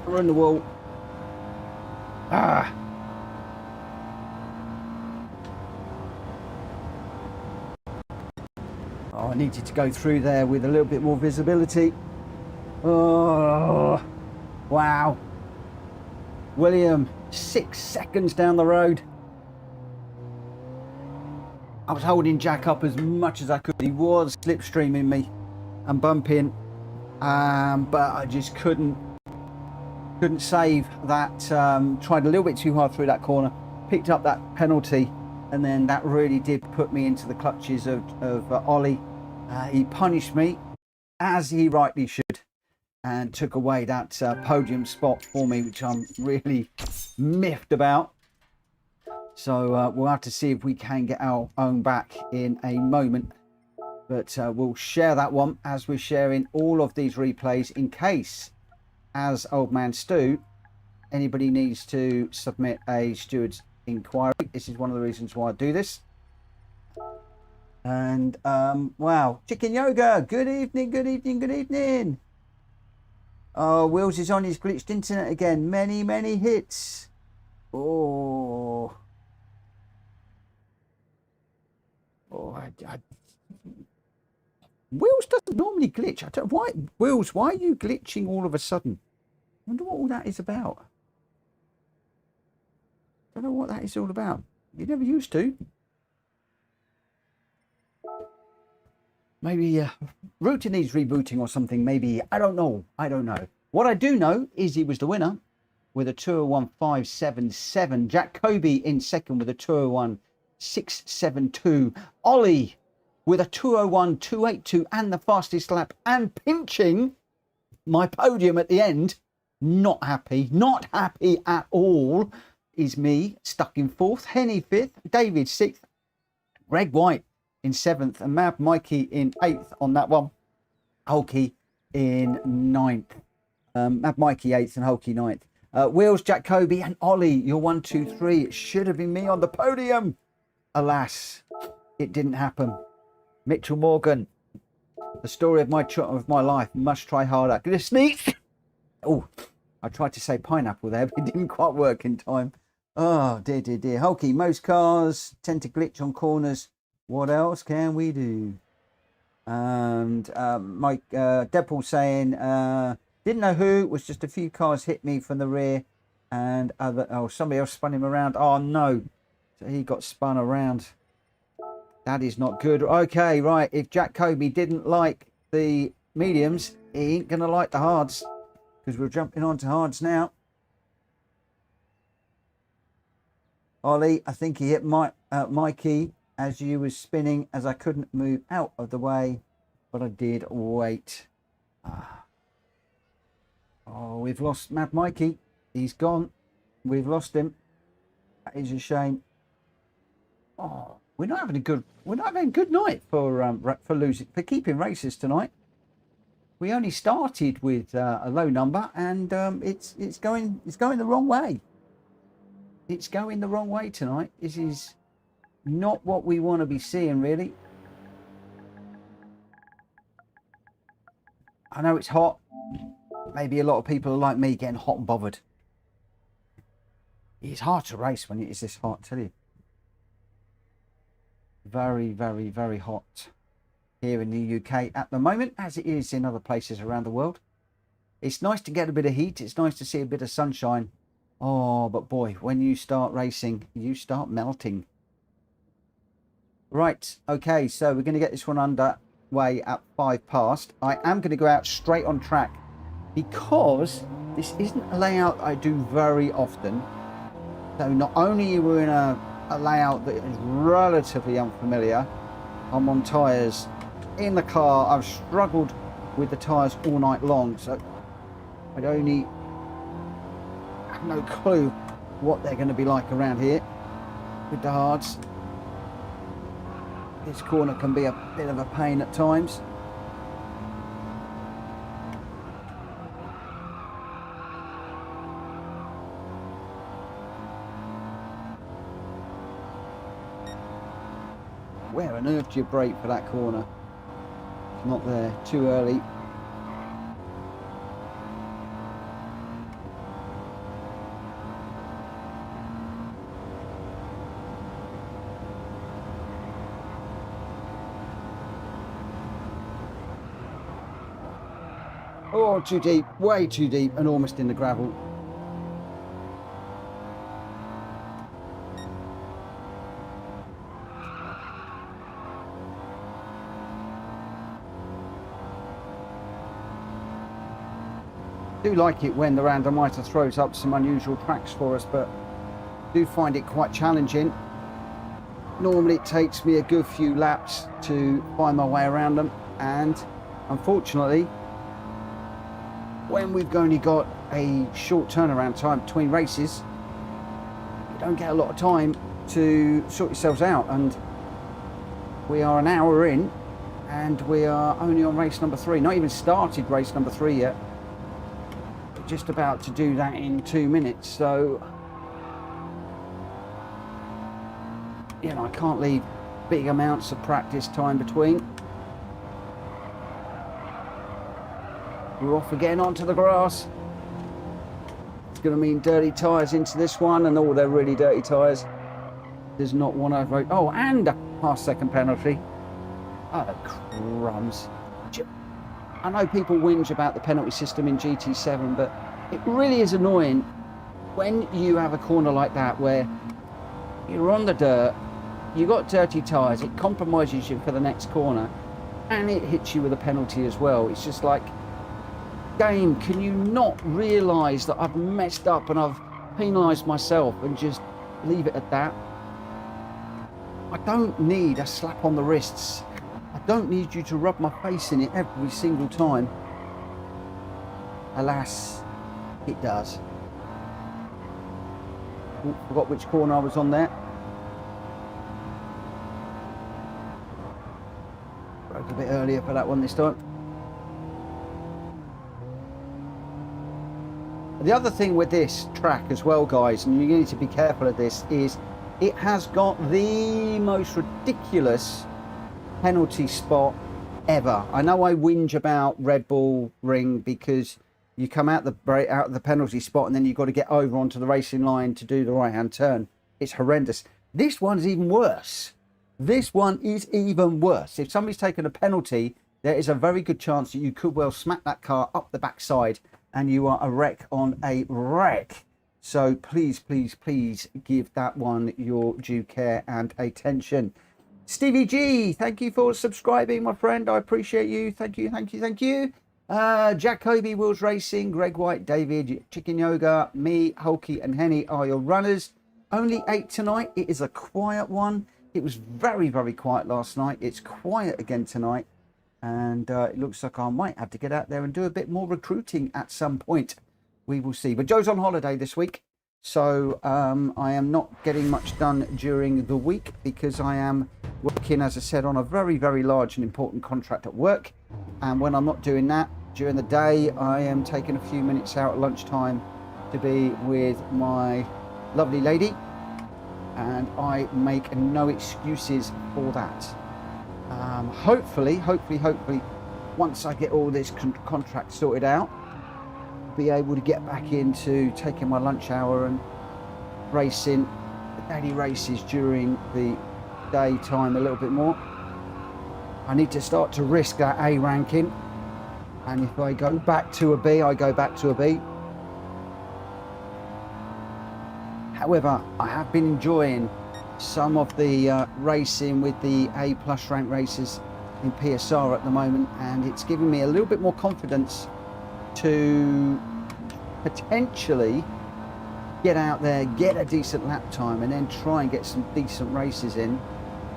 We're in the wall. Ah. Oh, I needed to go through there with a little bit more visibility. Oh, wow. William, 6 seconds down the road. I was holding Jack up as much as I could. He was slipstreaming me and bumping, but I just couldn't save that. Tried a little bit too hard through that corner, picked up that penalty, and then that really did put me into the clutches of Ollie. He punished me, as he rightly should, and took away that podium spot for me, which I'm really miffed about. So we'll have to see if we can get our own back in a moment. But we'll share that one as we're sharing all of these replays in case, as Old Man Stu, anybody needs to submit a steward's inquiry. This is one of the reasons why I do this. And wow, Chicken Yoga, good evening, good evening, good evening. Oh, Wills is on his glitched internet again. Many hits. Oh. Oh, Wills doesn't normally glitch. I don't why. Wills, why are you glitching all of a sudden? I wonder what all that is about. I don't know what that is all about. You never used to. Maybe router needs rebooting or something. Maybe, I don't know. I don't know. What I do know is he was the winner with a 201.577. Jack Kobe in second with a 201.672. Ollie with a 201.282 and the fastest lap, and pinching my podium at the end. Not happy at all is me, stuck in fourth. Henny fifth, David sixth, Greg White in seventh, and Mad Mikey in eighth on that one. Hulky in ninth. Mad Mikey eighth and Hulky ninth. Wheels, Jack Kobe and Ollie, you're 1, 2, 3. It should have been me on the podium. Alas, it didn't happen. Mitchell Morgan, the story of my life. Must try harder. Gonna sneak. Oh, I tried to say pineapple there, but it didn't quite work in time. Oh dear, dear, dear. Hulky, most cars tend to glitch on corners. What else can we do? And Mike Deadpool saying, didn't know who. It was just a few cars hit me from the rear, and somebody else spun him around. Oh no, so he got spun around. That is not good. Okay, right. If Jack Kobe didn't like the mediums, he ain't gonna like the hards, because we're jumping on to hards now. Ollie, I think he hit Mikey as you was spinning, as I couldn't move out of the way, but I did wait. Oh, we've lost Mad Mikey. He's gone. We've lost him. That is a shame. Oh, we're not having a good night for keeping races tonight. We only started with a low number, and it's going the wrong way. It's going the wrong way tonight. This is not what we want to be seeing, really. I know it's hot. Maybe a lot of people are like me, getting hot and bothered. It's hard to race when it is this hot, I tell you. Very, very, very hot here in the UK at the moment, as it is in other places around the world. It's nice to get a bit of heat. It's nice to see a bit of sunshine. Oh, but boy, when you start racing, you start melting. Right, okay, so we're going to get this one underway at 5 past. I am going to go out straight on track because this isn't a layout I do very often. So not only are we in a layout that is relatively unfamiliar, I'm on tyres in the car. I've struggled with the tyres all night long, so I have no clue what they're going to be like around here with the hards. This corner can be a bit of a pain at times. Where on earth do you brake for that corner? It's not there, too early. Oh, too deep, way too deep, and almost in the gravel. I do like it when the randomiser throws up some unusual tracks for us, but I do find it quite challenging. Normally it takes me a good few laps to find my way around them, and unfortunately when we've only got a short turnaround time between races, you don't get a lot of time to sort yourselves out, and we are an hour in and we are only on race number 3, not even started race number 3 yet. We're just about to do that in 2 minutes, so you know, I can't leave big amounts of practice time between. We're off again onto the grass. It's going to mean dirty tyres into this one, and oh, they're really dirty tyres. There's not one over. Oh, and a half-second penalty. Oh, crumbs. I know people whinge about the penalty system in GT7, but it really is annoying when you have a corner like that where you're on the dirt, you've got dirty tyres, it compromises you for the next corner, and it hits you with a penalty as well. It's just like, game, can you not realise that I've messed up and I've penalised myself and just leave it at that? I don't need a slap on the wrists. I don't need you to rub my face in it every single time. Alas, it does. Oh, forgot which corner I was on there. Broke a bit earlier for that one this time. The other thing with this track as well, guys, and you need to be careful of this, is it has got the most ridiculous penalty spot ever. I know I whinge about Red Bull Ring because you come out the penalty spot and then you've got to get over onto the racing line to do the right-hand turn. It's horrendous. This one's even worse. This one is even worse. If somebody's taken a penalty, there is a very good chance that you could well smack that car up the backside and you are a wreck on a wreck. So please, please, please give that one your due care and attention. Stevie G, thank you for subscribing, my friend. I appreciate you. Thank you, thank you, thank you. Jacoby Wheels Racing, Greg White, David, Chicken Yoga, me, Hulky and Henny are your runners. Only 8 tonight. It is a quiet one. It was very, very quiet last night. It's quiet again tonight. And it looks like I might have to get out there and do a bit more recruiting at some point. We will see. But Joe's on holiday this week, so I am not getting much done during the week because I am working, as I said, on a very, very large and important contract at work. And when I'm not doing that, during the day, I am taking a few minutes out at lunchtime to be with my lovely lady. And I make no excuses for that. Hopefully, once I get all this contract sorted out, be able to get back into taking my lunch hour and racing the daily races during the daytime a little bit more. I need to start to risk that A ranking, and if I go back to a B, I go back to a B. However, I have been enjoying some of the racing with the A+ rank races in PSR at the moment, and it's given me a little bit more confidence to potentially get out there, get a decent lap time, and then try and get some decent races in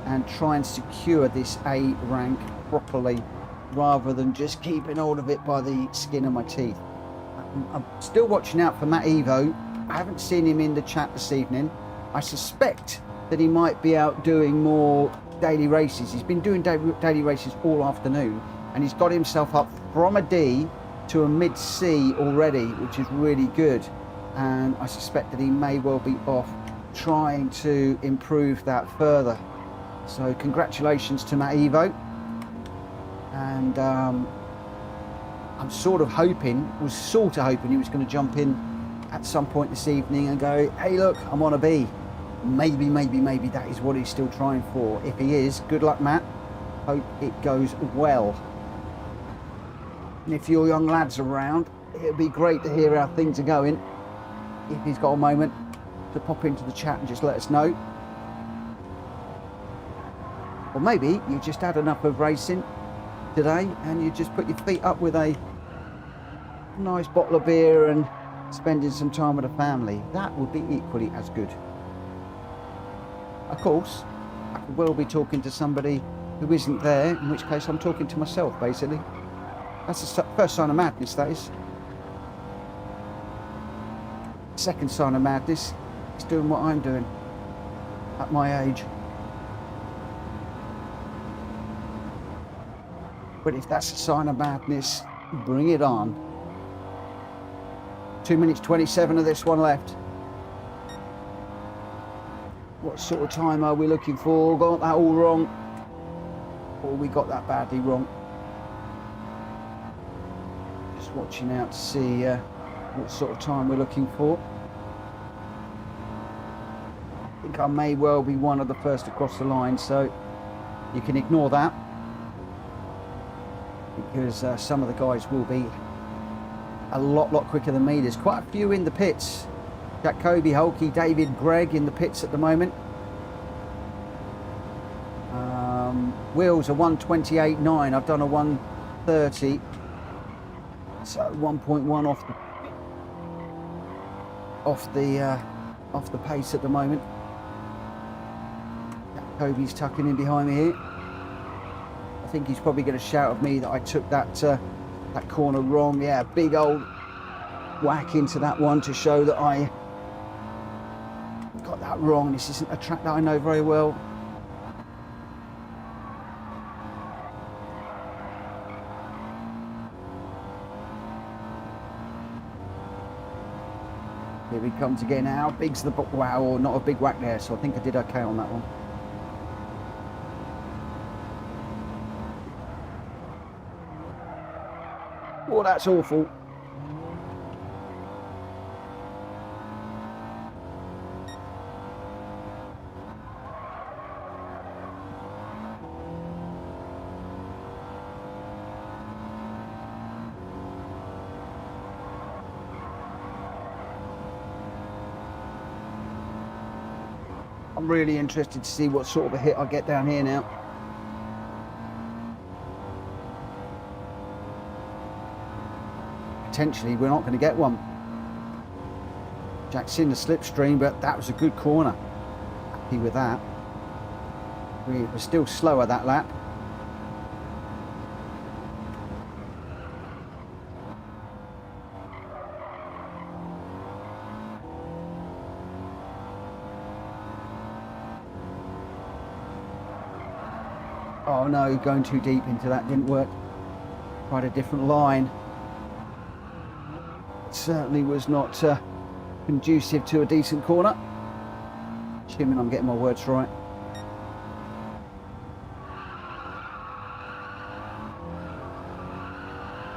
and try and secure this A rank properly, rather than just keeping hold of it by the skin of my teeth. I'm still watching out for Matt Evo. I haven't seen him in the chat this evening. I suspect that he might be out doing more daily races. He's been doing daily races all afternoon, and he's got himself up from a D to a mid C already, which is really good. And I suspect that he may well be off trying to improve that further. So congratulations to Matt Evo. And I'm sort of hoping he was going to jump in at some point this evening and go, hey look, I'm on a B. Maybe that is what he's still trying for. If he is, good luck, Matt. Hope it goes well. And if your young lads are around, it'd be great to hear how things are going. If he's got a moment to pop into the chat and just let us know. Or maybe you just had enough of racing today and you just put your feet up with a nice bottle of beer and spending some time with the family. That would be equally as good. Of course, I could well be talking to somebody who isn't there, in which case I'm talking to myself, basically. That's the first sign of madness, that is. Second sign of madness is doing what I'm doing at my age. But if that's a sign of madness, bring it on. 2 minutes 27 of this one left. What sort of time are we looking for? Got that all wrong? Or we got that badly wrong? Just watching out to see what sort of time we're looking for. I think I may well be one of the first across the line, so you can ignore that. Because some of the guys will be a lot quicker than me. There's quite a few in the pits. Jack Kobe, Hulky, David, Greg in the pits at the moment. Wheels are 128.9. I've done a 130. So 1.1 off the pace at the moment. Jack Kobe's tucking in behind me here. I think he's probably going to shout at me that I took that that corner wrong. Yeah, big old whack into that one to show that I got that wrong. This isn't a track that I know very well. Here he comes again. How big's the wow? Or not a big whack there, so I think I did okay on that one. Oh, that's awful. I'm really interested to see what sort of a hit I get down here now. Potentially we're not going to get one. Jack's in the slipstream, but that was a good corner. Happy with that. We were still slower that lap. Oh no, going too deep into that didn't work. Quite a different line. Certainly was not conducive to a decent corner. Assuming I'm getting my words right.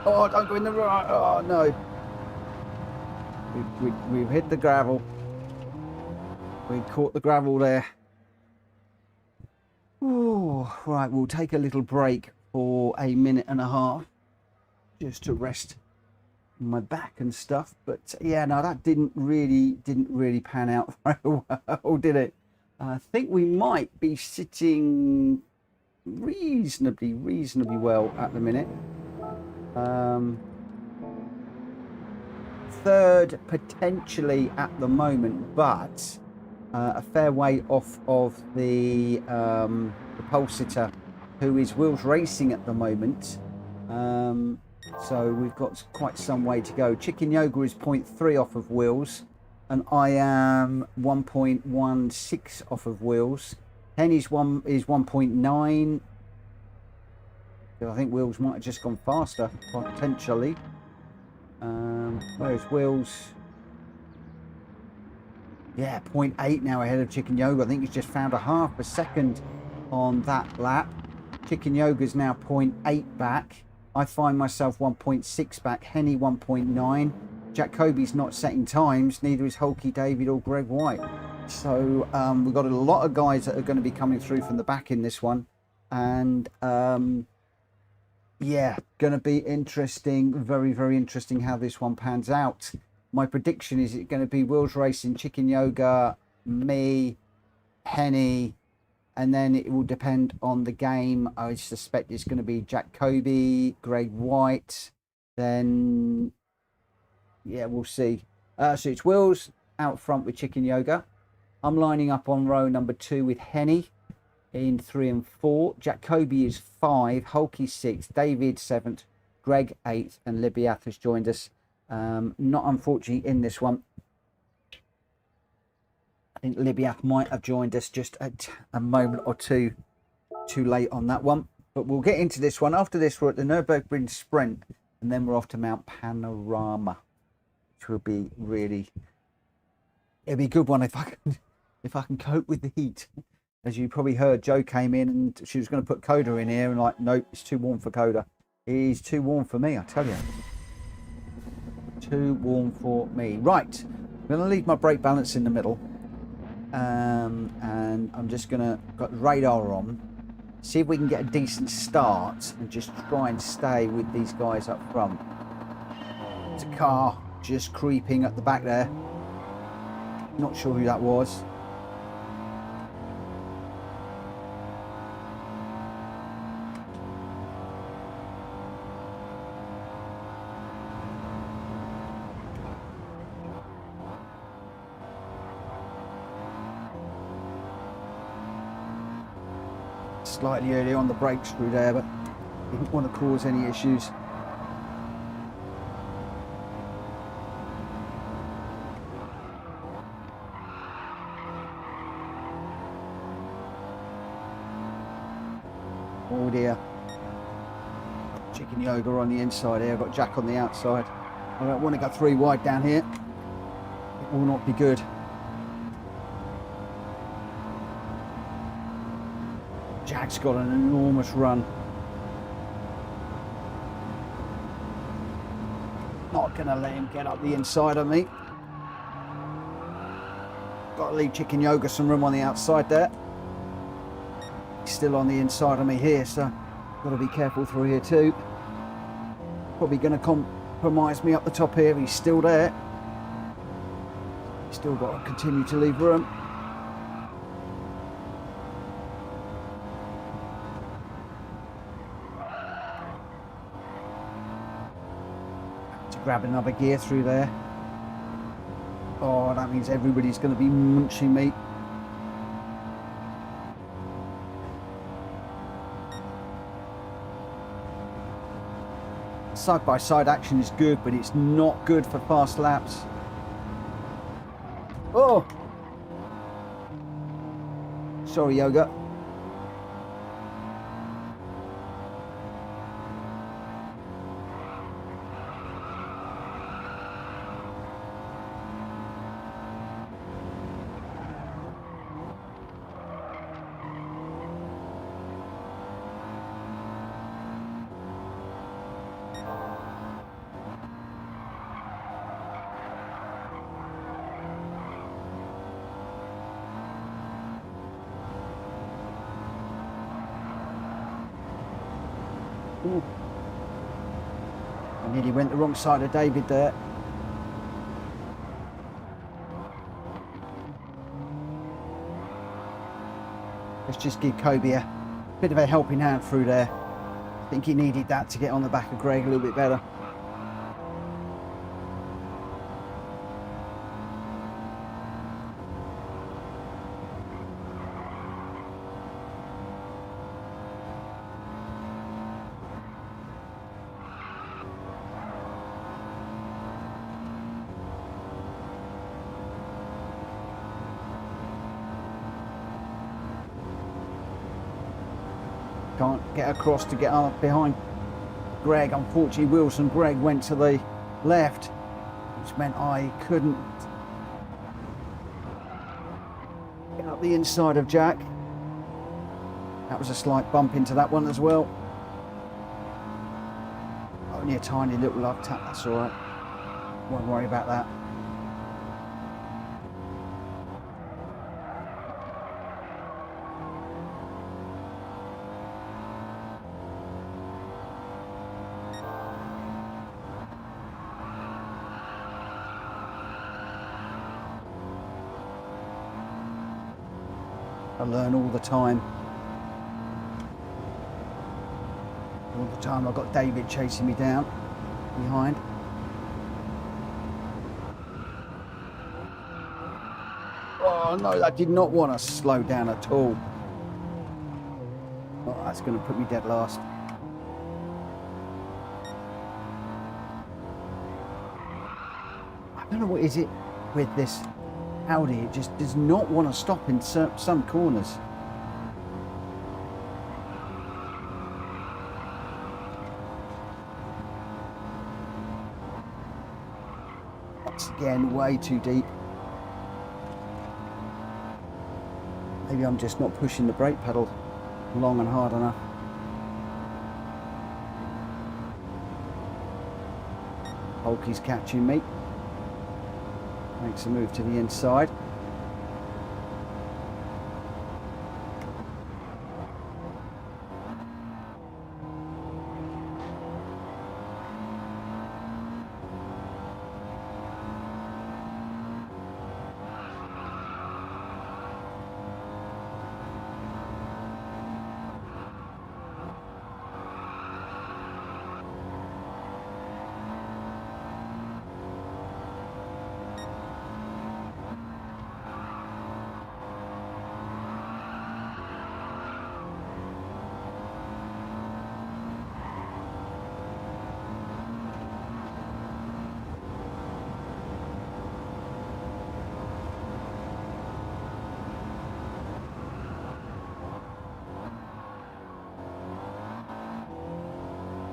Oh, don't go in the right. Oh no. We've hit the gravel. We caught the gravel there. Oh, right, we'll take a little break for a minute and a half just to rest my back and stuff. But yeah, no, that didn't really pan out very well, did it? I think we might be sitting reasonably well at the minute. Third potentially at the moment, but a fair way off of the pole sitter, who is Wheels Racing at the moment. So we've got quite some way to go. Chicken Yoga is 0.3 off of Wheels, and I am 1.16 off of Wheels. Henny's is 1.9. I think Wheels might have just gone faster, potentially. Where's Wheels? Yeah, 0.8 now ahead of Chicken Yoga. I think he's just found a half a second on that lap. Chicken Yoga is now 0.8 back. I find myself 1.6 back. Henny 1.9. Jack Kobe's not setting times. Neither is Hulky David or Greg White. So we've got a lot of guys that are going to be coming through from the back in this one. And yeah, going to be interesting. Very, very interesting how this one pans out. My prediction is it's going to be Wheels Racing, Chicken Yoga, me, Henny, and then it will depend on the game. I suspect it's going to be Jack Kobe, Greg White, then yeah, we'll see. So it's Wheels out front with Chicken Yoga. I'm lining up on row number 2 with Henny in 3 and 4. Jack Kobe is 5, Hulky 6, David 7th, Greg 8th, and Libyath has joined us. Not unfortunately in this one. I think Libyath might have joined us just at a moment or two too late on that one. But we'll get into this one. After this, we're at the Nürburgring Sprint, and then we're off to Mount Panorama, which will be really... It'll be a good one if I can cope with the heat. As you probably heard, Joe came in and she was going to put Coda in here, and like, nope, it's too warm for Coda. It is too warm for me, I tell you. Too warm for me. Right, I'm going to leave my brake balance in the middle. And I'm just going to got radar on, see if we can get a decent start and just try and stay with these guys up front. There's a car just creeping at the back there. Not sure who that was. Slightly early on the brake screw there, but didn't want to cause any issues. Oh dear. Chicken Yoga on the inside here. I've got Jack on the outside. I don't want to go 3 wide down here. It will not be good. Jack's got an enormous run. Not going to let him get up the inside of me. Got to leave Chicken Yoga some room on the outside there. He's still on the inside of me here, so got to be careful through here too. Probably going to compromise me up the top here. He's still there. Still got to continue to leave room. Grab another gear through there. Oh, that means everybody's going to be munching me. Side-by-side action is good, but it's not good for fast laps. Oh! Sorry, Yoga. Ooh. I nearly went the wrong side of David there. Let's just give Kobe a bit of a helping hand through there. I think he needed that to get on the back of Greg a little bit better. Can't get across to get up behind Greg. Unfortunately, Wilson Greg went to the left, which meant I couldn't get up the inside of Jack. That was a slight bump into that one as well. Only a tiny little love tap, that's all right. Won't worry about that. I learn all the time. All the time I've got David chasing me down behind. Oh no, I did not want to slow down at all. Oh, that's going to put me dead last. I don't know what is it with this Audi, it just does not want to stop in some corners. Once again, way too deep. Maybe I'm just not pushing the brake pedal long and hard enough. Hulky's catching me. Makes a move to the inside.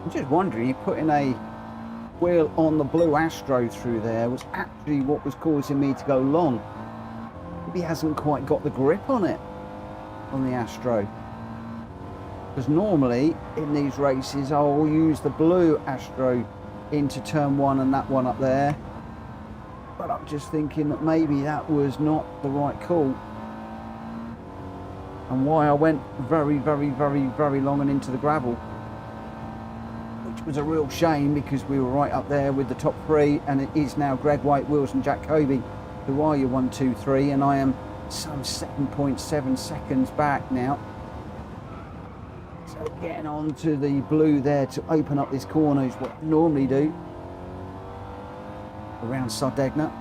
I'm just wondering, you putting a wheel on the blue Astro through there was actually what was causing me to go long. Maybe he hasn't quite got the grip on it, on the Astro. Because normally in these races I'll use the blue Astro into turn one and that one up there. But I'm just thinking that maybe that was not the right call. And why I went very, very, very, very long and into the gravel. Which was a real shame because we were right up there with the top three, and it is now Greg, White, Wilson, Jack Kobe who are your 1, 2, 3, and I am some 7.7 seconds back now. So getting on to the blue there to open up this corner is what I normally do around Sardegna.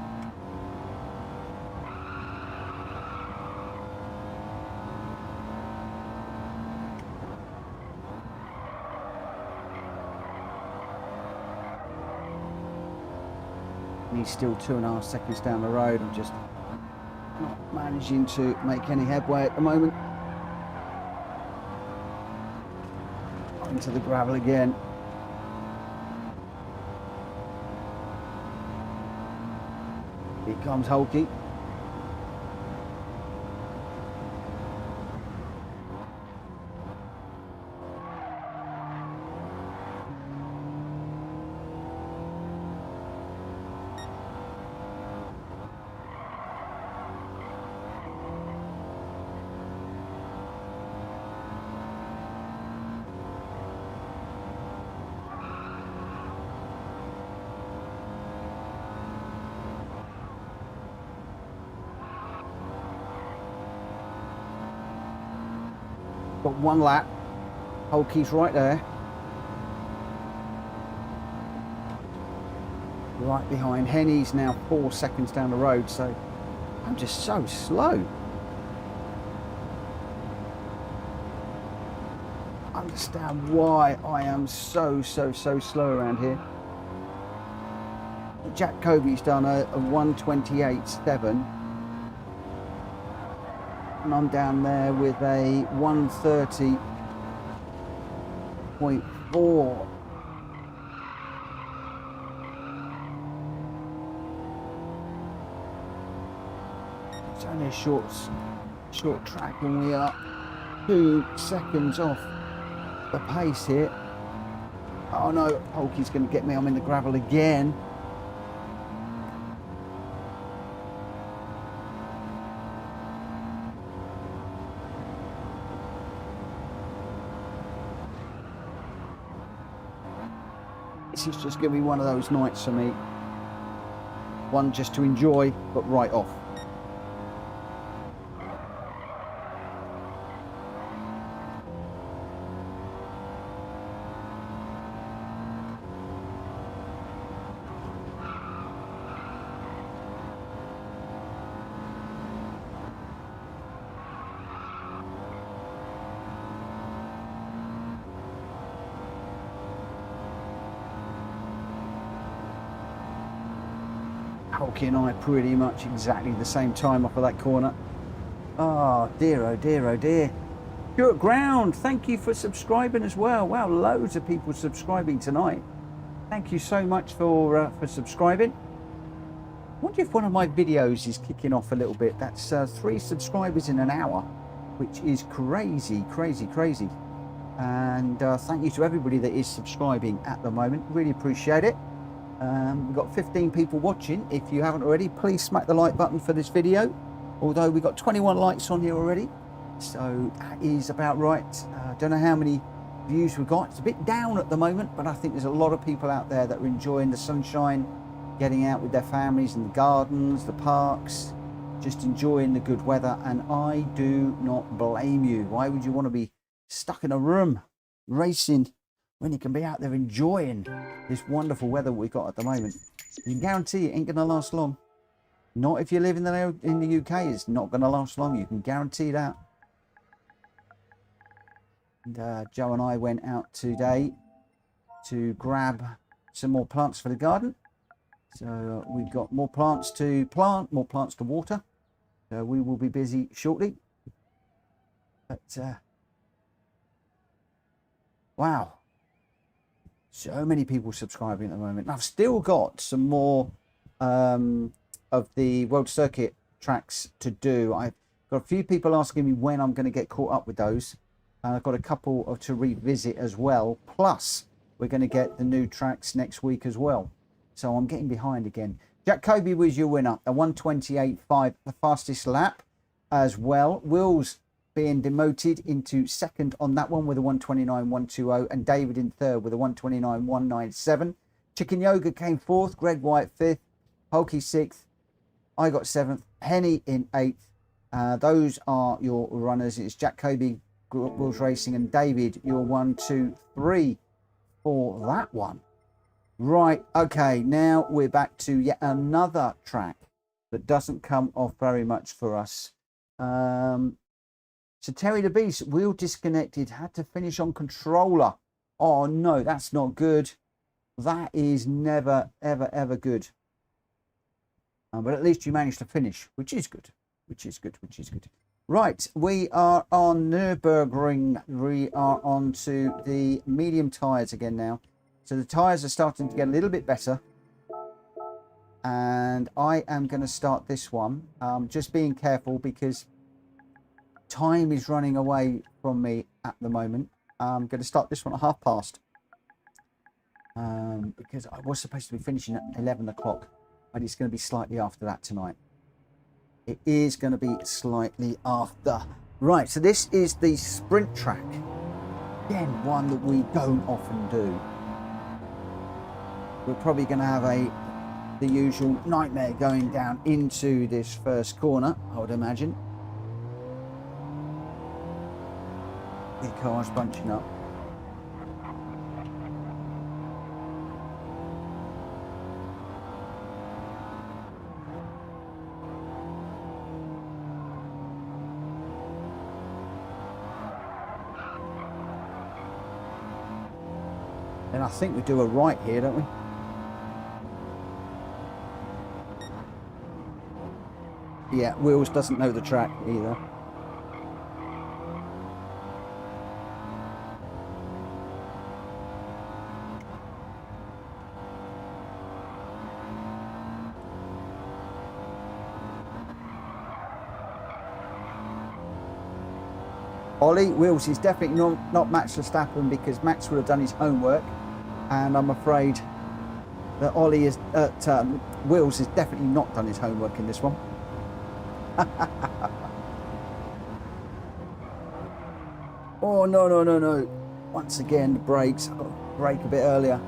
He's still 2.5 seconds down the road. I'm just not managing to make any headway at the moment. Into the gravel again. Here comes Hulky. Got one lap. Holke's right there. Right behind. Henny's now 4 seconds down the road, so I'm just so slow. I understand why I am so slow around here. Jack Kobe's done a 1:28.7, and I'm down there with a 1:30.4. It's only a short track, and we are 2 seconds off the pace here. Oh no, Holke's going to get me. I'm in the gravel again. This is just going to be one of those nights for me. One just to enjoy, but right off. Holke and I pretty much exactly the same time off of that corner. Oh dear, oh dear, oh dear. Stuart Ground, thank you for subscribing as well. Wow, loads of people subscribing tonight. Thank you so much for subscribing. I wonder if one of my videos is kicking off a little bit. That's 3 subscribers in an hour, which is crazy, crazy, crazy. And thank you to everybody that is subscribing at the moment. Really appreciate it. We've got 15 people watching. If you haven't already, please smack the like button for this video. Although we've got 21 likes on here already, so that is about right. Don't know how many views we've got. It's a bit down at the moment, but I think there's a lot of people out there that are enjoying the sunshine, getting out with their families in the gardens, the parks, just enjoying the good weather, and I do not blame you. Why would you want to be stuck in a room racing when you can be out there enjoying this wonderful weather we've got at the moment? You can guarantee it ain't going to last long. Not if you live in the UK, it's not going to last long. You can guarantee that. And Joe and I went out today to grab some more plants for the garden. So we've got more plants to plant, more plants to water. So we will be busy shortly. But wow. So many people subscribing at the moment. I've still got some more of the World Circuit tracks to do. I've got a few people asking me when I'm going to get caught up with those. I've got a couple to revisit as well. Plus, we're going to get the new tracks next week as well. So I'm getting behind again. Jack Kobe was your winner. A 1:28.5, the fastest lap as well. Will's being demoted into second on that one with a 1:29.120, and David in third with a 1:29.197. Chicken Yoga came fourth, Greg White fifth, Holke sixth, I got seventh, Henny in eighth. Those are your runners. It's Jack Kobe, Will's Racing, and David, your 1, 2, 3 for that one. Right, okay, now we're back to yet another track that doesn't come off very much for us. So Terry the Beast, wheel disconnected, had to finish on controller. Oh no, that's not good. That is never, ever, ever good. But at least you managed to finish, which is good, which is good, which is good. Right, we are on Nürburgring. We are on to the medium tyres again now. So the tyres are starting to get a little bit better. And I am going to start this one. Just being careful because time is running away from me at the moment. I'm going to start this one at past. Because I was supposed to be finishing at 11 o'clock. But it's going to be slightly after that tonight. It is going to be slightly after. Right, so this is the sprint track. Again, one that we don't often do. We're probably going to have the usual nightmare going down into this first corner, I would imagine. The cars bunching up. And I think we do a right here, don't we? Yeah, Wheels doesn't know the track either. Ollie, Wheels is definitely not Max Verstappen, because Max would have done his homework, and I'm afraid that Ollie is Wheels has definitely not done his homework in this one. Oh no! Once again, the brakes. I've got to brake a bit earlier.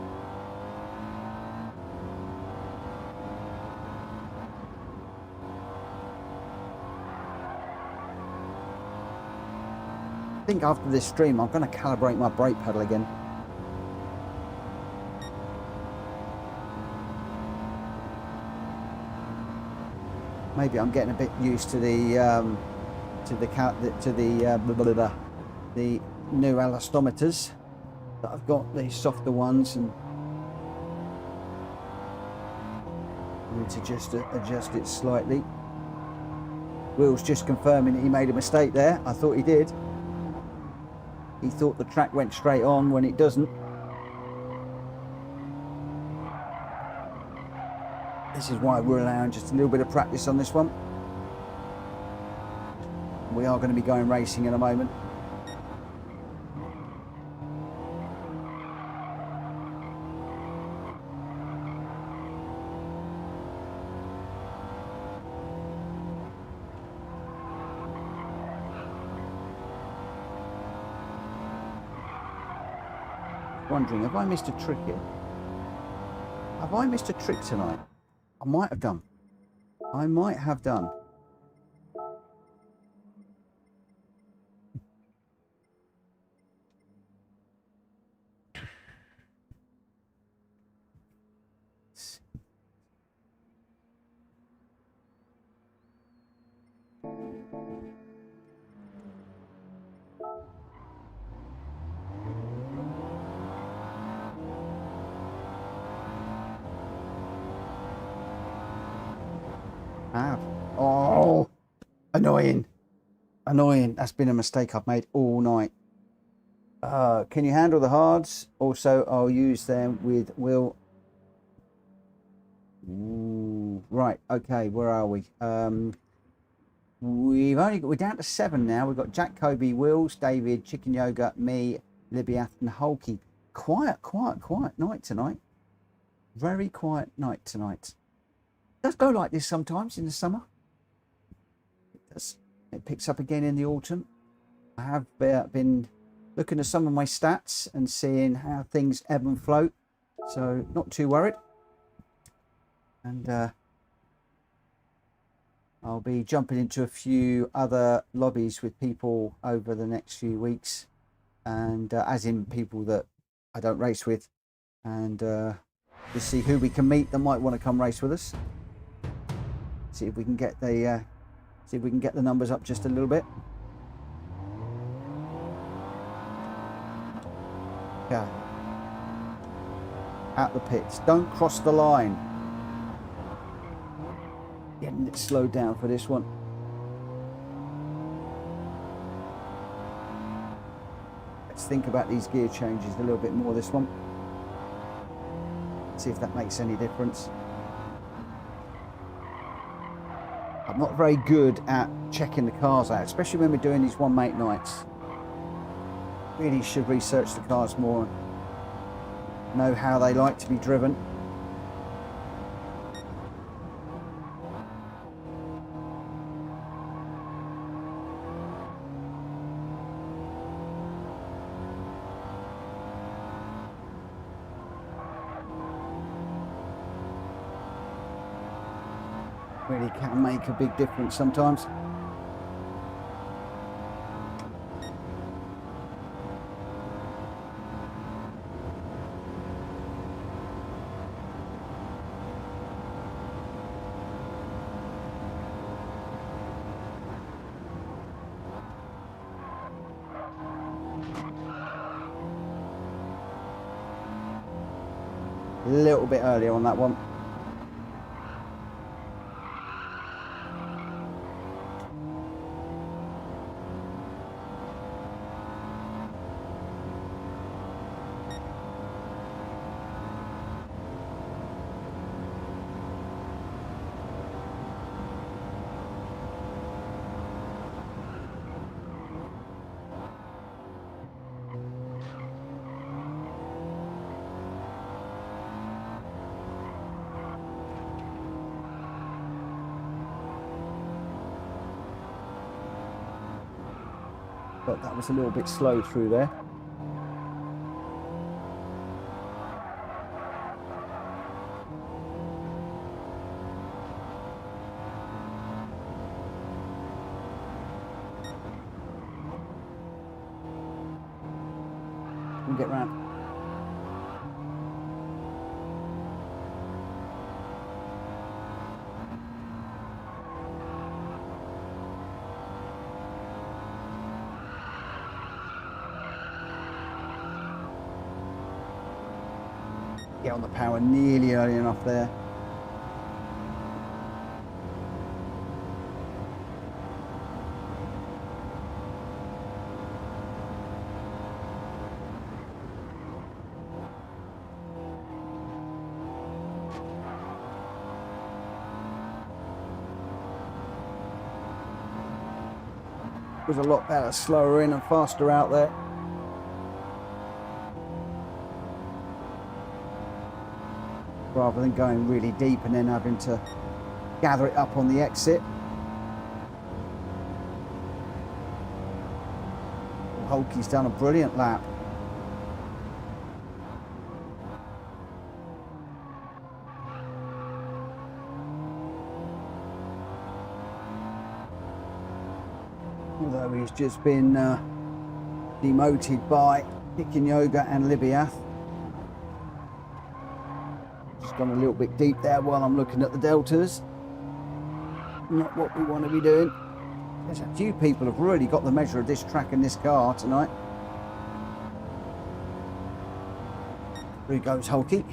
I think after this stream, I'm going to calibrate my brake pedal again. Maybe I'm getting a bit used to the new elastometers that I've got, the softer ones, and I need to just adjust it slightly. Will's just confirming that he made a mistake there. I thought he did. He thought the track went straight on when it doesn't. This is why we're allowing just a little bit of practice on this one. We are going to be going racing in a moment. Wondering, have I missed a trick here? Have I missed a trick tonight? I might have done. I might have done. Oh, annoying. That's been a mistake I've made all night. Can you handle the hards? Also, I'll use them with Will. Ooh, right, okay, where are we? We're down to 7 now. We've got Jack, Kobe, Wills, David, Chicken Yoga, me, Libyath, and Hulky. Quiet night tonight. Very quiet night tonight. It does go like this sometimes in the summer. It picks up again in the autumn. I have been looking at some of my stats and seeing how things ebb and flow, so not too worried. And I'll be jumping into a few other lobbies with people over the next few weeks, and as in people that I don't race with, and to see who we can meet that might want to come race with us. See if we can get the numbers up just a little bit. Yeah. Out the pits. Don't cross the line. Getting it slowed down for this one. Let's think about these gear changes a little bit more this one. See if that makes any difference. I'm not very good at checking the cars out, especially when we're doing these one mate nights. Really should research the cars more and know how they like to be driven. Really can make a big difference sometimes. A little bit earlier on that one. But that was a little bit slow through there. We'll get round. Get on the power nearly early enough there. Was a lot better, slower in and faster out there. Rather than going really deep and then having to gather it up on the exit. Hulkie's done a brilliant lap. Although he's just been demoted by Kicking Yoga and Libiath. Gone a little bit deep there while I'm looking at the deltas. Not what we want to be doing. There's a few people have really got the measure of this track and this car tonight. There goes Hulkie.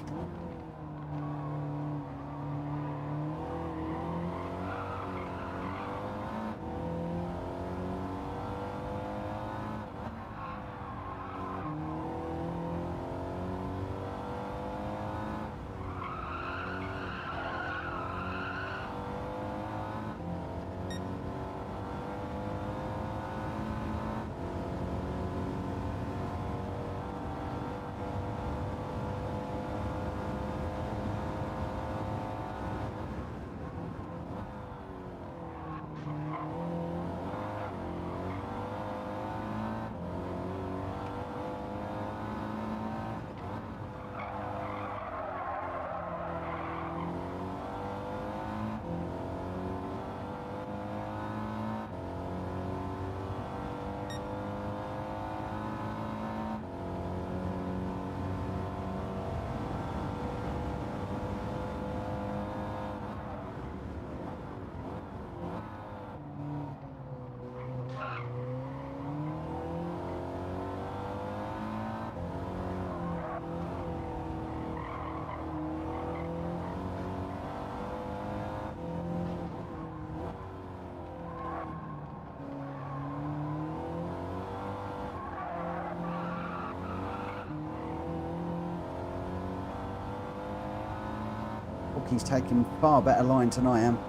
He's taking far better line than I am.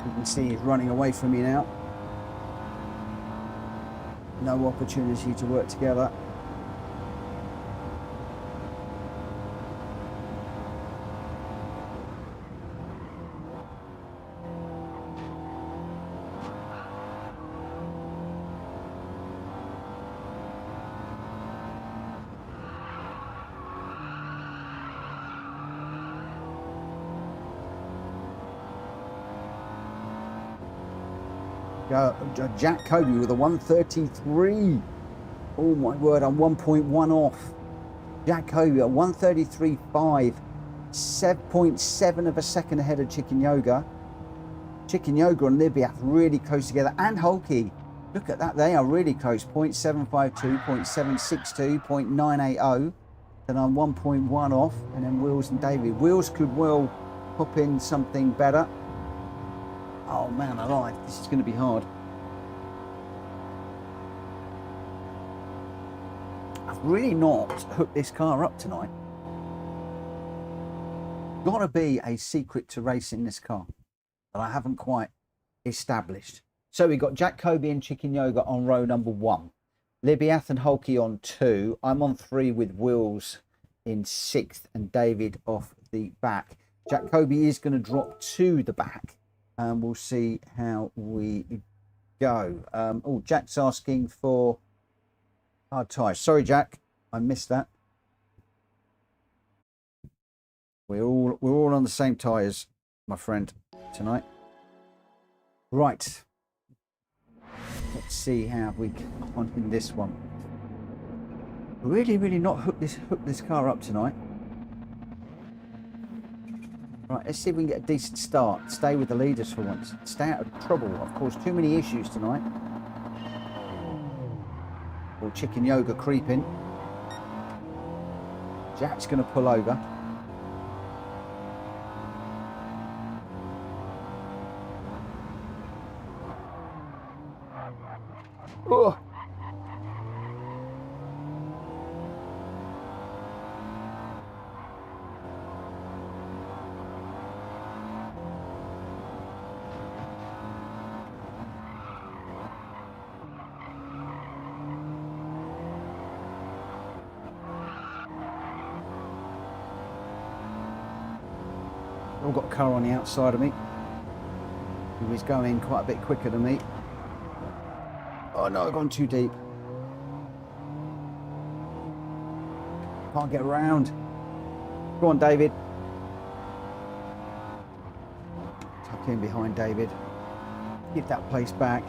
You can see he's running away from me now. No opportunity to work together. Jack Kobe with a 133. Oh my word, I'm 1.1 off. Jack Kobe at 133.5, 7.7 of a second ahead of Chicken Yoga. Chicken Yoga and Libya really close together, and Hulky. Look at that, they are really close. 0.752, 0.762, 0.980. Then I'm 1.1 off, and then Wheels and David. Wheels could well pop in something better. Oh man alive, this is going to be hard. I've really not hooked this car up tonight. Gotta be a secret to racing this car that I haven't quite established. So we got Jack Kobe and Chicken Yoga on row number 1. Libiath and Hulky on 2. I'm on 3 with Wills in 6th and David off the back. Jack Kobe is going to drop to the back, and we'll see how we go. Oh, Jack's asking for hard tyres. Sorry, Jack, I missed that. We're all on the same tyres, my friend, tonight. Right. Let's see how we get on in this one. Really not hook this car up tonight. Right, let's see if we can get a decent start. Stay with the leaders for once. Stay out of trouble. Of course, too many issues tonight. Or Chicken Yoga creeping. Jack's going to pull over. Oh. I've got a car on the outside of me who is going quite a bit quicker than me. Oh no, I've gone too deep. Can't get around. Go on, David. Tuck in behind David. Give that place back.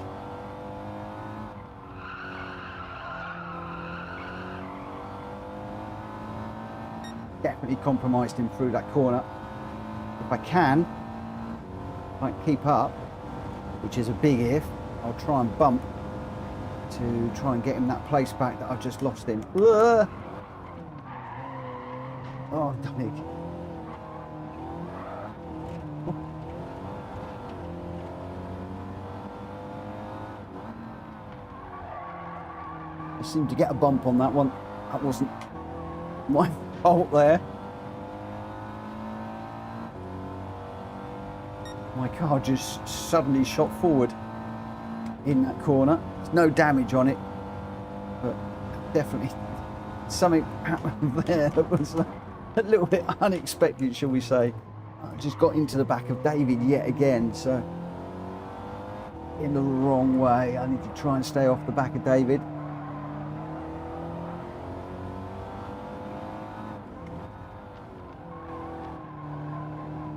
Definitely compromised him through that corner. If I can keep up, which is a big if, I'll try and bump to try and get him that place back that I've just lost him. Oh, Dominic. I seemed to get a bump on that one. That wasn't my fault there. My car just suddenly shot forward in that corner. There's no damage on it, but definitely something happened there that was a little bit unexpected, shall we say. I just got into the back of David yet again, so in the wrong way. I need to try and stay off the back of David.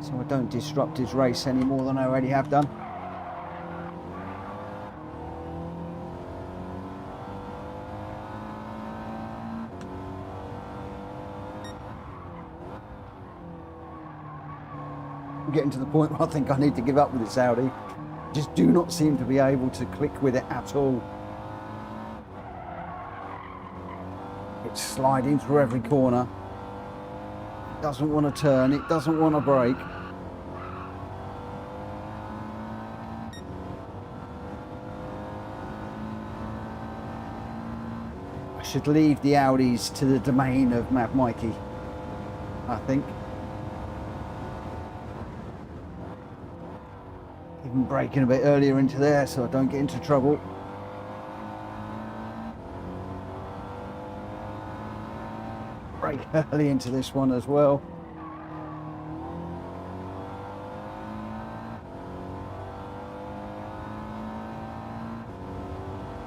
So I don't disrupt his race any more than I already have done. I'm getting to the point where I think I need to give up with this Audi. Just do not seem to be able to click with it at all. It's sliding through every corner. It doesn't want to turn, it doesn't want to brake. I should leave the Audis to the domain of Mad Mikey, I think. Even braking a bit earlier into there so I don't get into trouble. Brake early into this one as well.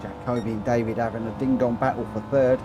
Jack Kobe and David having a ding-dong battle for third.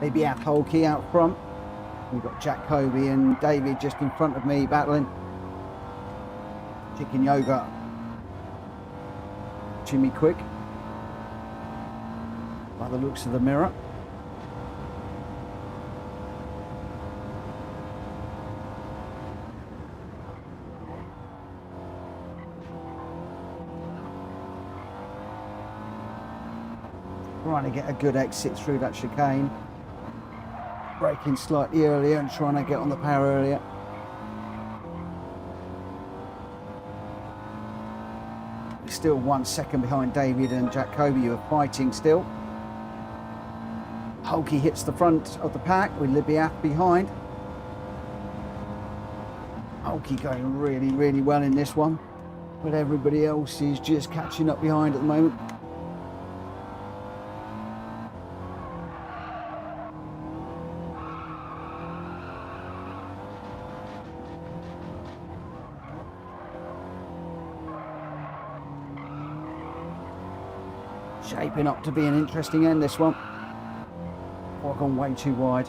Maybe our Holkey out front. We've got Jacoby and David just in front of me battling. Chicken yoga. Jimmy Quick. By the looks of the mirror. Trying to get a good exit through that chicane. Braking slightly earlier and trying to get on the power earlier. Still 1 second behind David and Jacoby, who are fighting still. Holkey hits the front of the pack with Libyath behind. Holkey going really, really well in this one, but everybody else is just catching up behind at the moment. Shaping up to be an interesting end, this one. Oh, I've gone way too wide.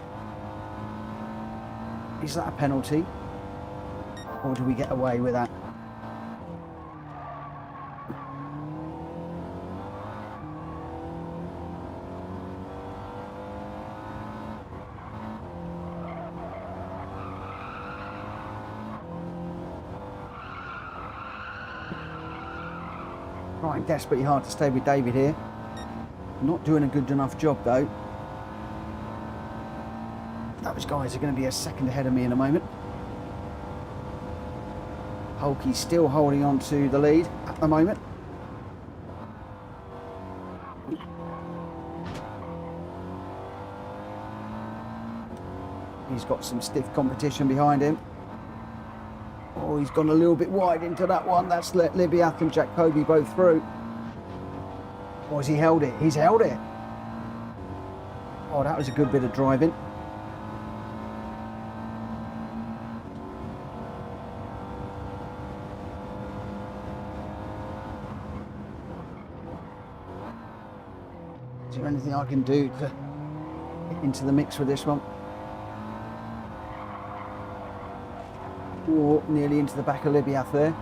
Is that a penalty? Or do we get away with that? Trying desperately hard to stay with David here. Not doing a good enough job though. Those guys are going to be a second ahead of me in a moment. Holkey still holding on to the lead at the moment. He's got some stiff competition behind him. Oh, he's gone a little bit wide into that one. That's let Libyath and Jacoby both through. Or has he held it? He's held it. Oh, that was a good bit of driving. Is there anything I can do to get into the mix with this one? Oh, nearly into the back of Libyath there.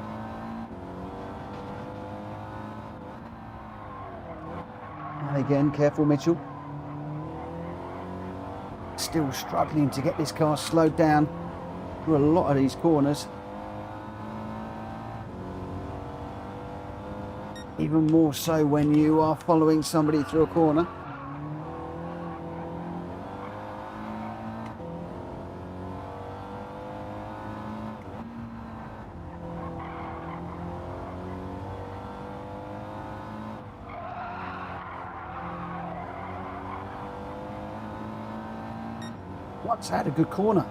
And again, careful Mitchell. Still struggling to get this car slowed down through a lot of these corners. Even more so when you are following somebody through a corner. Once had a good corner.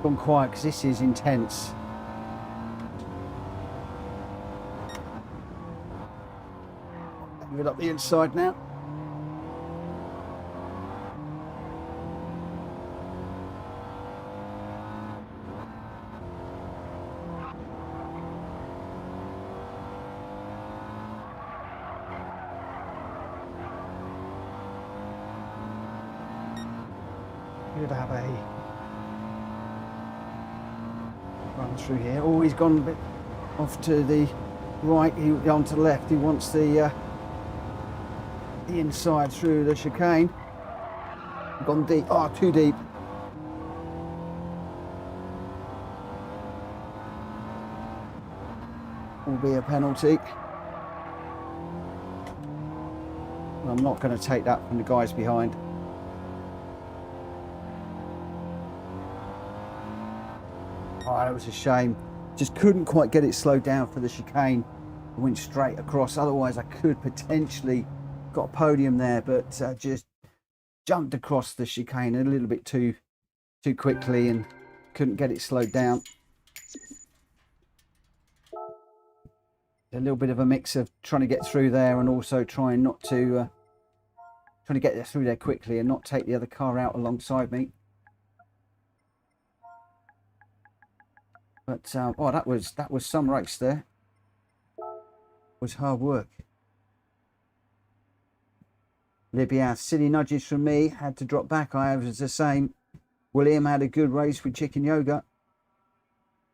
Gone quiet because this is intense. Move it up the inside now. Could have a run through here. Oh, he's gone a bit off to the right, he on to the left. He wants the inside through the chicane. Gone deep. Oh, too deep. Will be a penalty. I'm not going to take that from the guys behind. Oh, that was a shame. Just couldn't quite get it slowed down for the chicane. I went straight across. Otherwise, I could potentially got a podium there, but just jumped across the chicane a little bit too quickly and couldn't get it slowed down. A little bit of a mix of trying to get through there and also trying not to trying to get through there quickly and not take the other car out alongside me. But oh, that was some race there. It was hard work. Libya, silly nudges from me, had to drop back. I was the same. William had a good race with Chicken Yoga.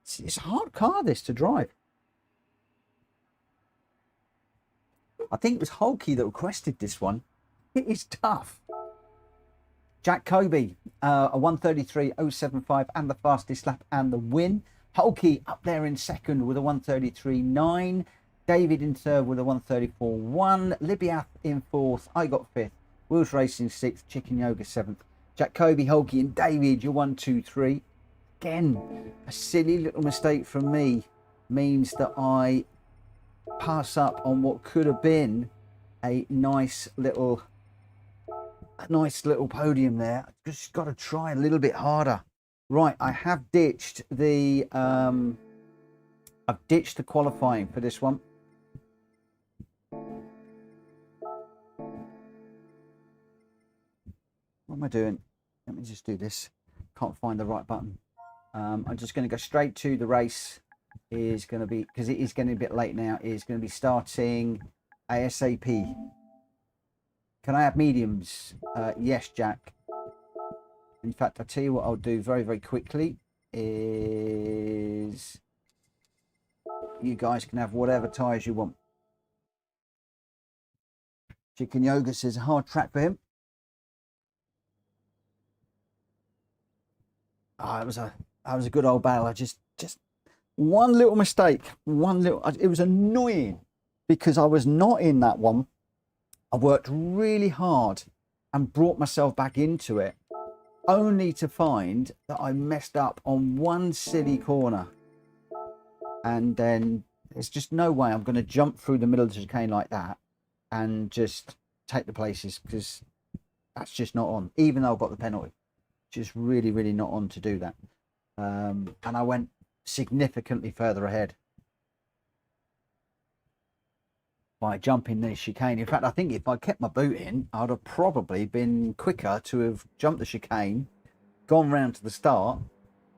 It's a hard car, this, to drive. I think it was Hulky that requested this one. It is tough. Jack Kobe, a 133.075 and the fastest lap and the win. Hulky up there in second with a 133.9. David in third with a 134.1. Libyath in fourth. I got fifth. Wheels Racing sixth. Chicken Yoga seventh. Jack Kobe, Hulky and David, you're 1, 2, 3. Again, a silly little mistake from me means that I pass up on what could have been a nice little podium there. Just got to try a little bit harder. Right, I have ditched the I've ditched the qualifying for this one. What am I doing? Let me just do this. Can't find the right button. I'm just going to go straight to the race. Is going to be, because it is getting a bit late now, is going to be starting ASAP. Can I have mediums? Yes, Jack. In fact, I'll tell you what I'll do very, very quickly is you guys can have whatever tyres you want. Chicken Yoga says a hard track for him. Oh, it was a good old battle. I just one little mistake, it was annoying because I was not in that one. I worked really hard and brought myself back into it, only to find that I messed up on one silly corner. And then there's just no way I'm going to jump through the middle of the chicane like that and just take the places, because that's just not on, even though I've got the penalty. Just really, really not on to do that. And I went significantly further ahead by jumping the chicane. In fact, I think if I kept my boot in, I'd have probably been quicker to have jumped the chicane, gone round to the start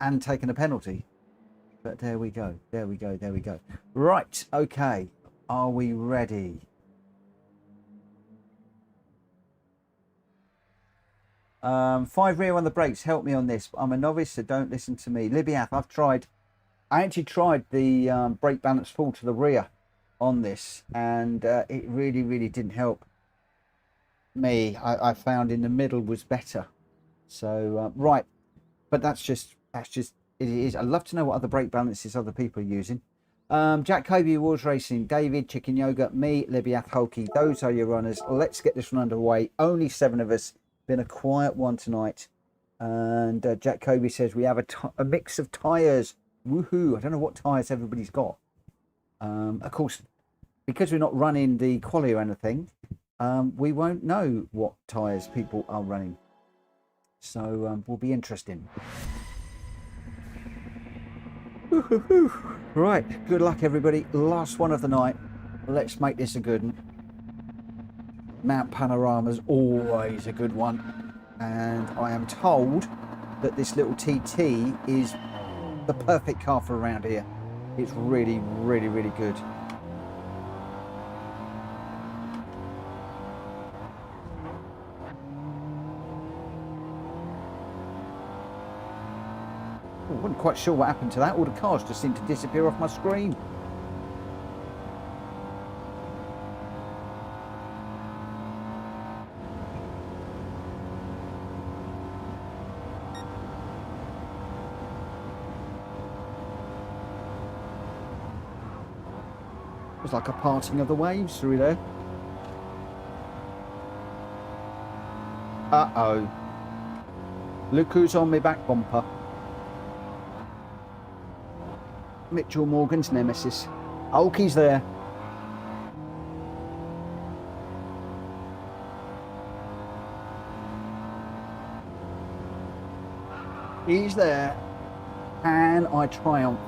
and taken a penalty. But there we go, there we go, there we go. Right, okay, are we ready? Five rear on the brakes, help me on this. I'm a novice, so don't listen to me. Libyath, I actually tried the brake balance full to the rear on this, and it really, really didn't help me. I found in the middle was better. So right, but that's just it is. I'd love to know what other brake balances other people are using. Jack Kobe, Wars Racing, David, Chicken Yoga, me, Libyath, Hulky, those are your runners. Let's get this one underway. Only 7 of us. Been a quiet one tonight. And Jack Kobe says we have a mix of tyres. Woohoo! I don't know what tyres everybody's got. Of course, because we're not running the quali or anything, we won't know what tyres people are running. So will be interesting. Right, good luck everybody. Last one of the night. Let's make this a good one. Mount Panorama's always a good one. And I am told that this little TT is the perfect car for around here. It's really, really, really good. I wasn't quite sure what happened to that. All the cars just seemed to disappear off my screen. was like a parting of the waves through there. Uh-oh. Look who's on my back bumper. Mitchell Morgan's nemesis. Hulky's there. He's there. And I triumph.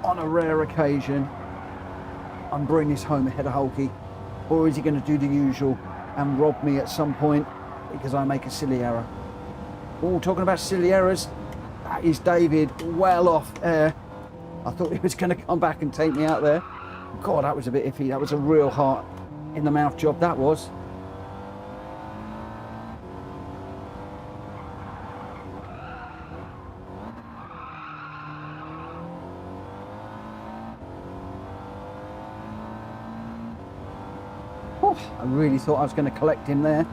On a rare occasion, I'm bringing this home ahead of Hulky. Or is he going to do the usual and rob me at some point because I make a silly error? Oh, talking about silly errors, that is David well off air. I thought he was going to come back and take me out there. God, that was a bit iffy. That was a real heart in the mouth job, that was. I really thought I was going to collect him there.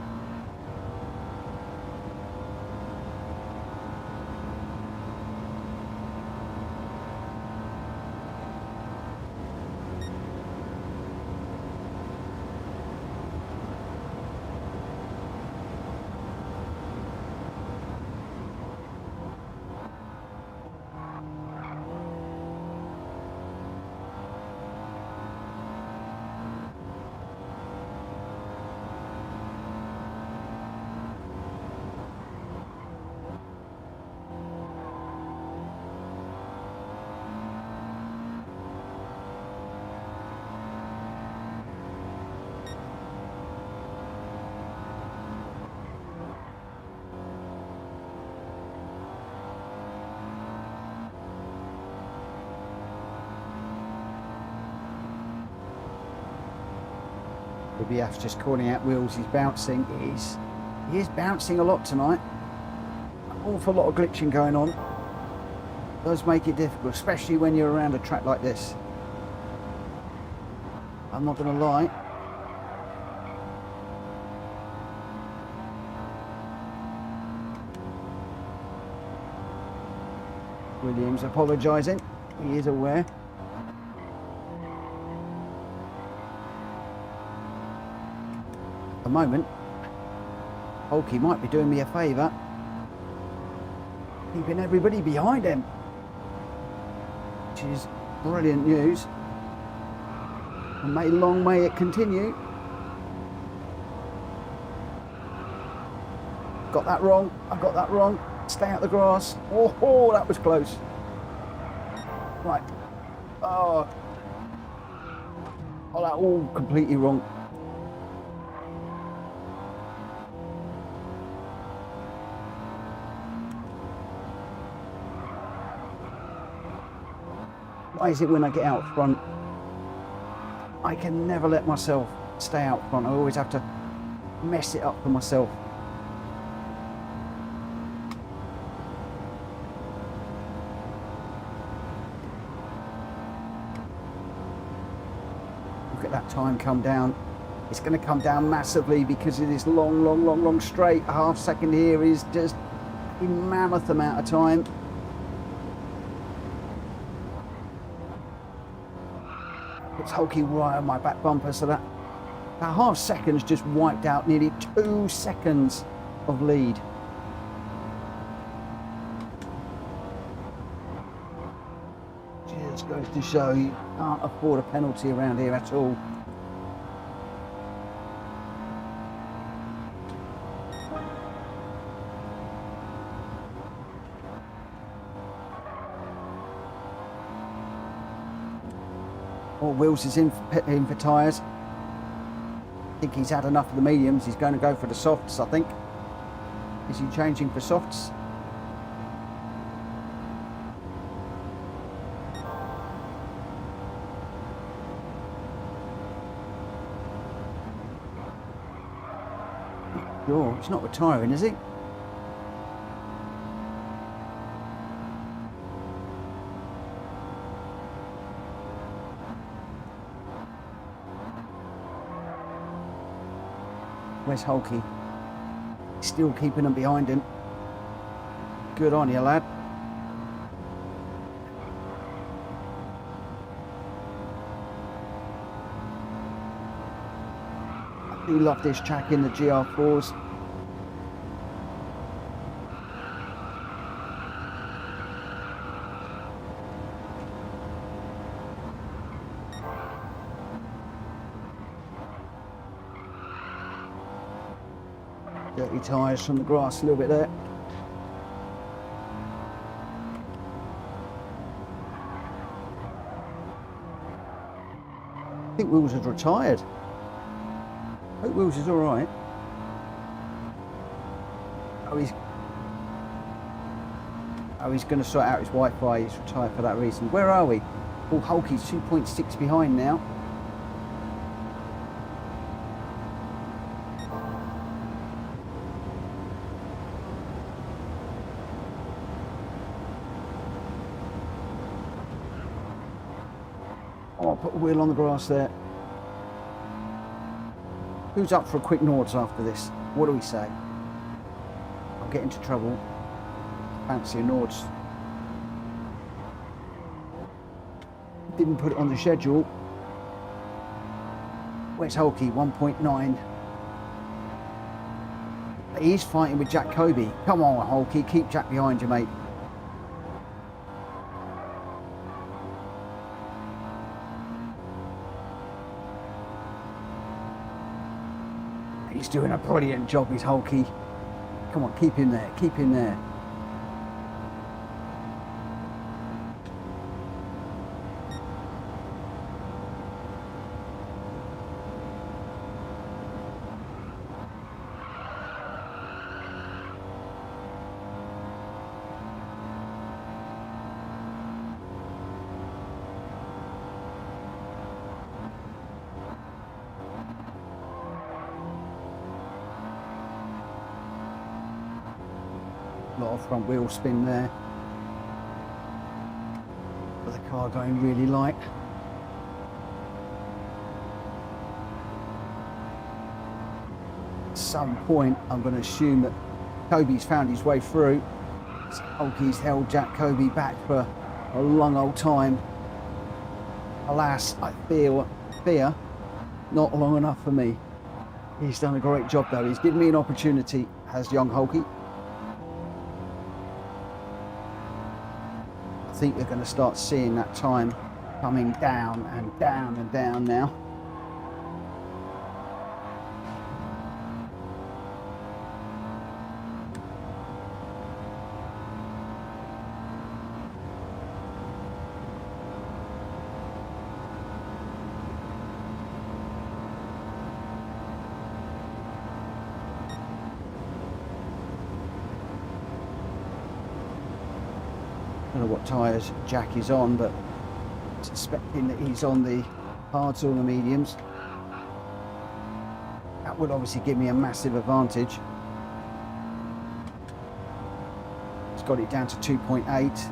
BBF's just calling out wheels. He's bouncing. He is bouncing a lot tonight. An awful lot of glitching going on. Does make it difficult, especially when you're around a track like this. I'm not going to lie. Williams apologising. He is aware. At the moment, Hulky might be doing me a favour, keeping everybody behind him, which is brilliant news, and long may it continue. Got that wrong, I got that wrong. Stay out the grass. Oh, that was close. Right. Oh, that all completely wrong. Why is it when I get out front, I can never let myself stay out front. I always have to mess it up for myself. Look at that time come down. It's going to come down massively because of this long straight. A half second here is just a mammoth amount of time. It's Hulky right on my back bumper, so that half second's just wiped out nearly 2 seconds of lead. Just goes to show you can't afford a penalty around here at all. Wills is in for tyres. I think he's had enough of the mediums. He's going to go for the softs, I think. Is he changing for softs? Sure, he's not retiring, is he? Where's Hulky? Still keeping them behind him. Good on you, lad. Do love this track in the Gr.4s. Dirty tyres from the grass a little bit there. I think Wills has retired. I hope Wills is all right. Oh, he's going to sort out his Wi-Fi. He's retired for that reason. Where are we? Oh, Hulky's 2.6 behind now. Oh, I'll put a wheel on the grass there. Who's up for a quick Nords after this? What do we say? I'll get into trouble. Fancy a Nords. Didn't put it on the schedule. Where's Hulky? 1.9. He's fighting with Jack Kobe. Come on, Hulky. Keep Jack behind you, mate. He's doing a brilliant job, he's Hulky. Come on, keep him there, keep him there. A lot of front wheel spin there, but the car going really light. At some point I'm going to assume that Kobe's found his way through. Hulky's held Jack Kobe back for a long old time. Alas, I fear not long enough for me. He's done a great job though. He's given me an opportunity, has young Hulky. I think we're going to start seeing that time coming down and down and down now. I don't know what tyres Jack is on, but suspecting that he's on the hards or the mediums. That would obviously give me a massive advantage. He's got it down to 2.8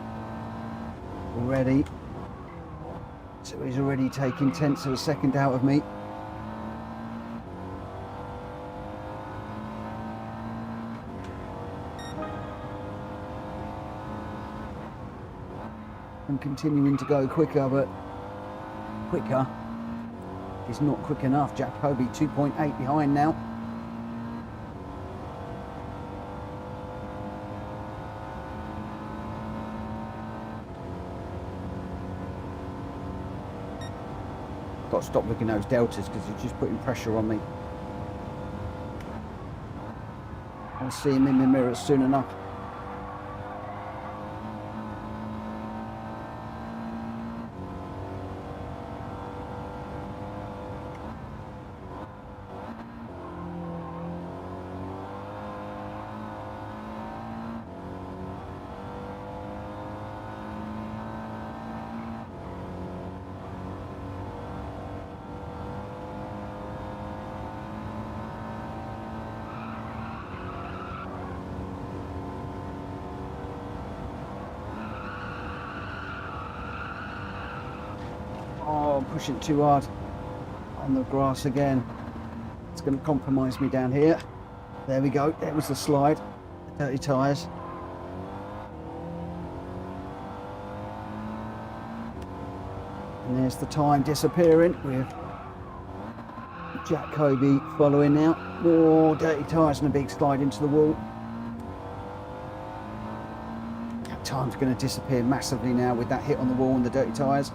already. So he's already taking tenths of a second out of me. I'm continuing to go quicker, but quicker is not quick enough. Jack Kobe 2.8 behind now. Got to stop looking at those deltas because it's just putting pressure on me. I'll see him in the mirror soon enough. Oh, I'm pushing too hard on the grass again. It's going to compromise me down here. There we go. There was the slide. Dirty tyres. And there's the time disappearing with Jack Kobe following now. Oh, dirty tyres and a big slide into the wall. That time's going to disappear massively now with that hit on the wall and the dirty tyres.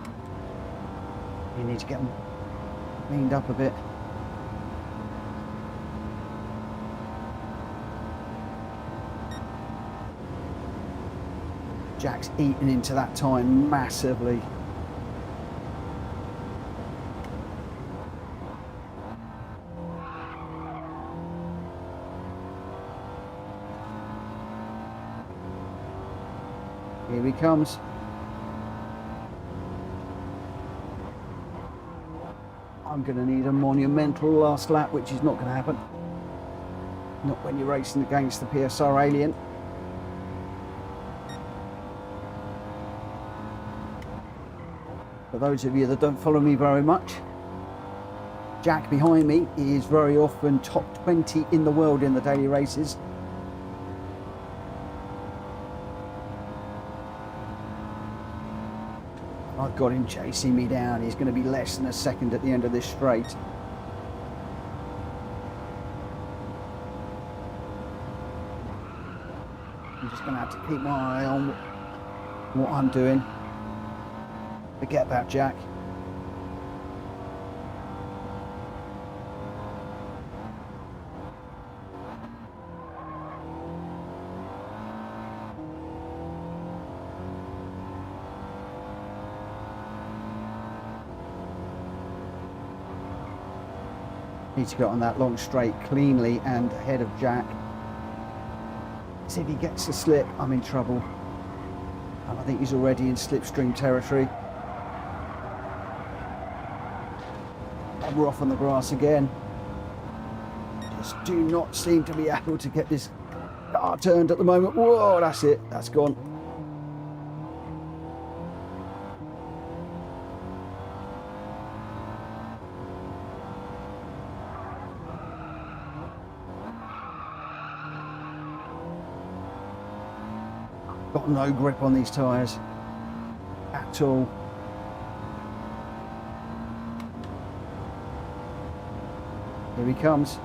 You need to get them cleaned up a bit. Jack's eaten into that time massively. Here he comes. I'm going to need a monumental last lap, which is not going to happen. Not when you're racing against the PSR alien. For those of you that don't follow me very much, Jack behind me is very often top 20 in the world in the daily races. I've got him chasing me down. He's going to be less than a second at the end of this straight. I'm just going to have to keep my eye on what I'm doing. Forget about Jack. Need to get on that long straight cleanly and ahead of Jack. See if he gets the slip, I'm in trouble. And I think he's already in slipstream territory. And we're off on the grass again. Just do not seem to be able to get this car turned at the moment. Whoa, that's it, that's gone. Got no grip on these tyres at all. Here he comes.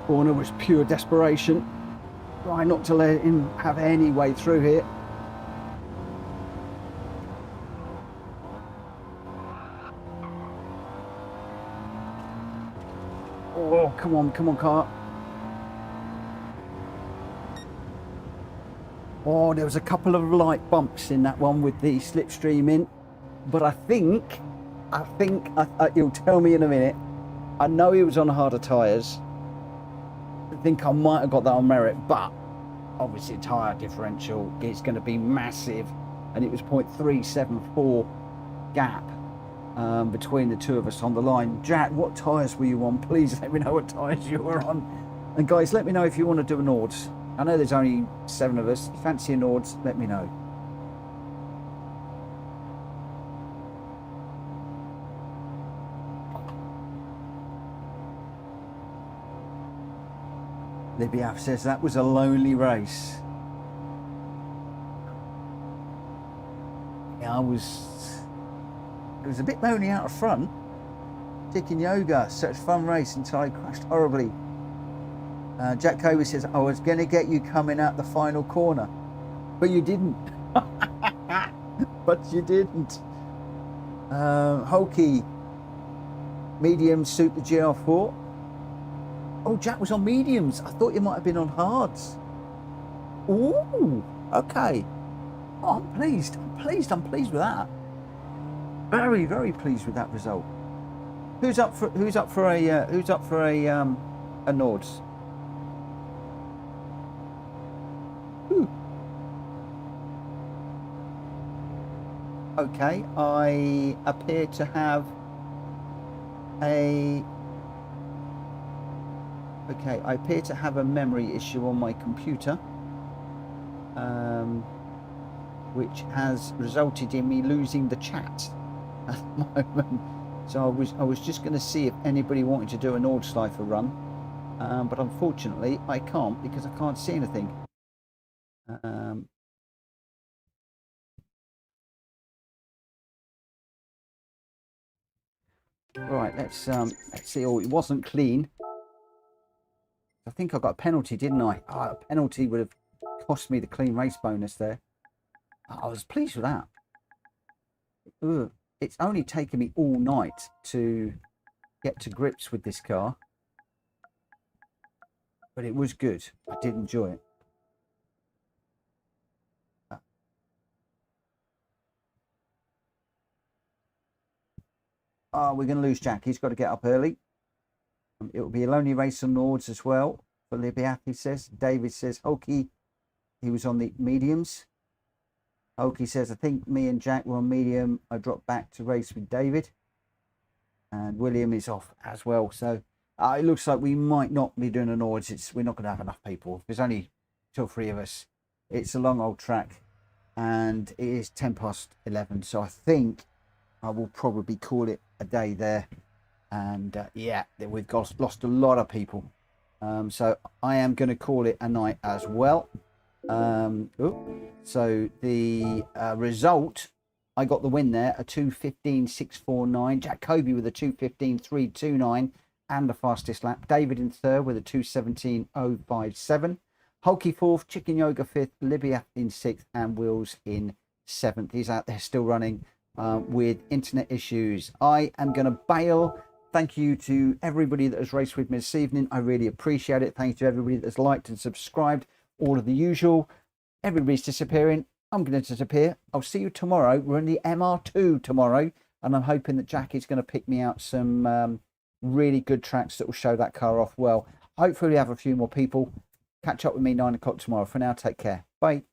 Corner was pure desperation. Try not to let him have any way through here. Oh, come on, car. Oh, there was a couple of light bumps in that one with the slipstream in, but I think he'll tell me in a minute. I know he was on harder tyres. I think I might have got that on merit, but obviously tyre differential is going to be massive, and it was 0.374 gap between the two of us on the line. Jack, what tyres were you on? Please let me know what tyres you were on. And guys, let me know if you want to do an Ords. I know there's only 7 of us. Fancy an Ords, let me know. Libya says that was a lonely race. Yeah, it was a bit lonely out of front. Dick and Yoga, such fun race until I crashed horribly. Jack Kobe says, I was going to get you coming out the final corner, but you didn't. But you didn't. Hulky, medium suit the Gr.4. Oh, Jack was on mediums. I thought you might have been on hards. Ooh, okay. Oh, I'm pleased with that. Very, very pleased with that result. Who's up for a Nords? Okay, I appear to have a memory issue on my computer. which has resulted in me losing the chat at the moment. So I was just going to see if anybody wanted to do a Nordschleife run, but unfortunately I can't because I can't see anything. Right, let's see. Oh, it wasn't clean. I think I got a penalty, didn't I? A penalty would have cost me the clean race bonus there. I was pleased with that. Ugh. It's only taken me all night to get to grips with this car, but it was good. I did enjoy it. Oh, we're going to lose Jack. He's got to get up early. It will be a lonely race on Nords as well for Libyath, he says. David says, Hulky, he was on the mediums. Hulky says, I think me and Jack were on medium. I dropped back to race with David. And William is off as well. So it looks like we might not be doing an Nords. We're not going to have enough people. There's only 2 or 3 of us. It's a long old track. And it is 10 past 11. So I think I will probably call it a day there. And yeah, we've lost a lot of people. So I am going to call it a night as well. So the result, I got the win there, a 2:15.649. Jack Kobe with a 2:15.329 and the fastest lap. David in third with a 2:17.057. Hulky fourth, Chicken Yoga fifth, Libya in sixth, and Wills in seventh. He's out there still running with internet issues. I am going to bail. Thank you to everybody that has raced with me this evening. I really appreciate it. Thank you to everybody that's liked and subscribed. All of the usual. Everybody's disappearing. I'm going to disappear. I'll see you tomorrow. We're in the MR2 tomorrow, and I'm hoping that Jack is going to pick me out some really good tracks that will show that car off well. Hopefully we have a few more people. Catch up with me 9 o'clock tomorrow. For now, take care. Bye.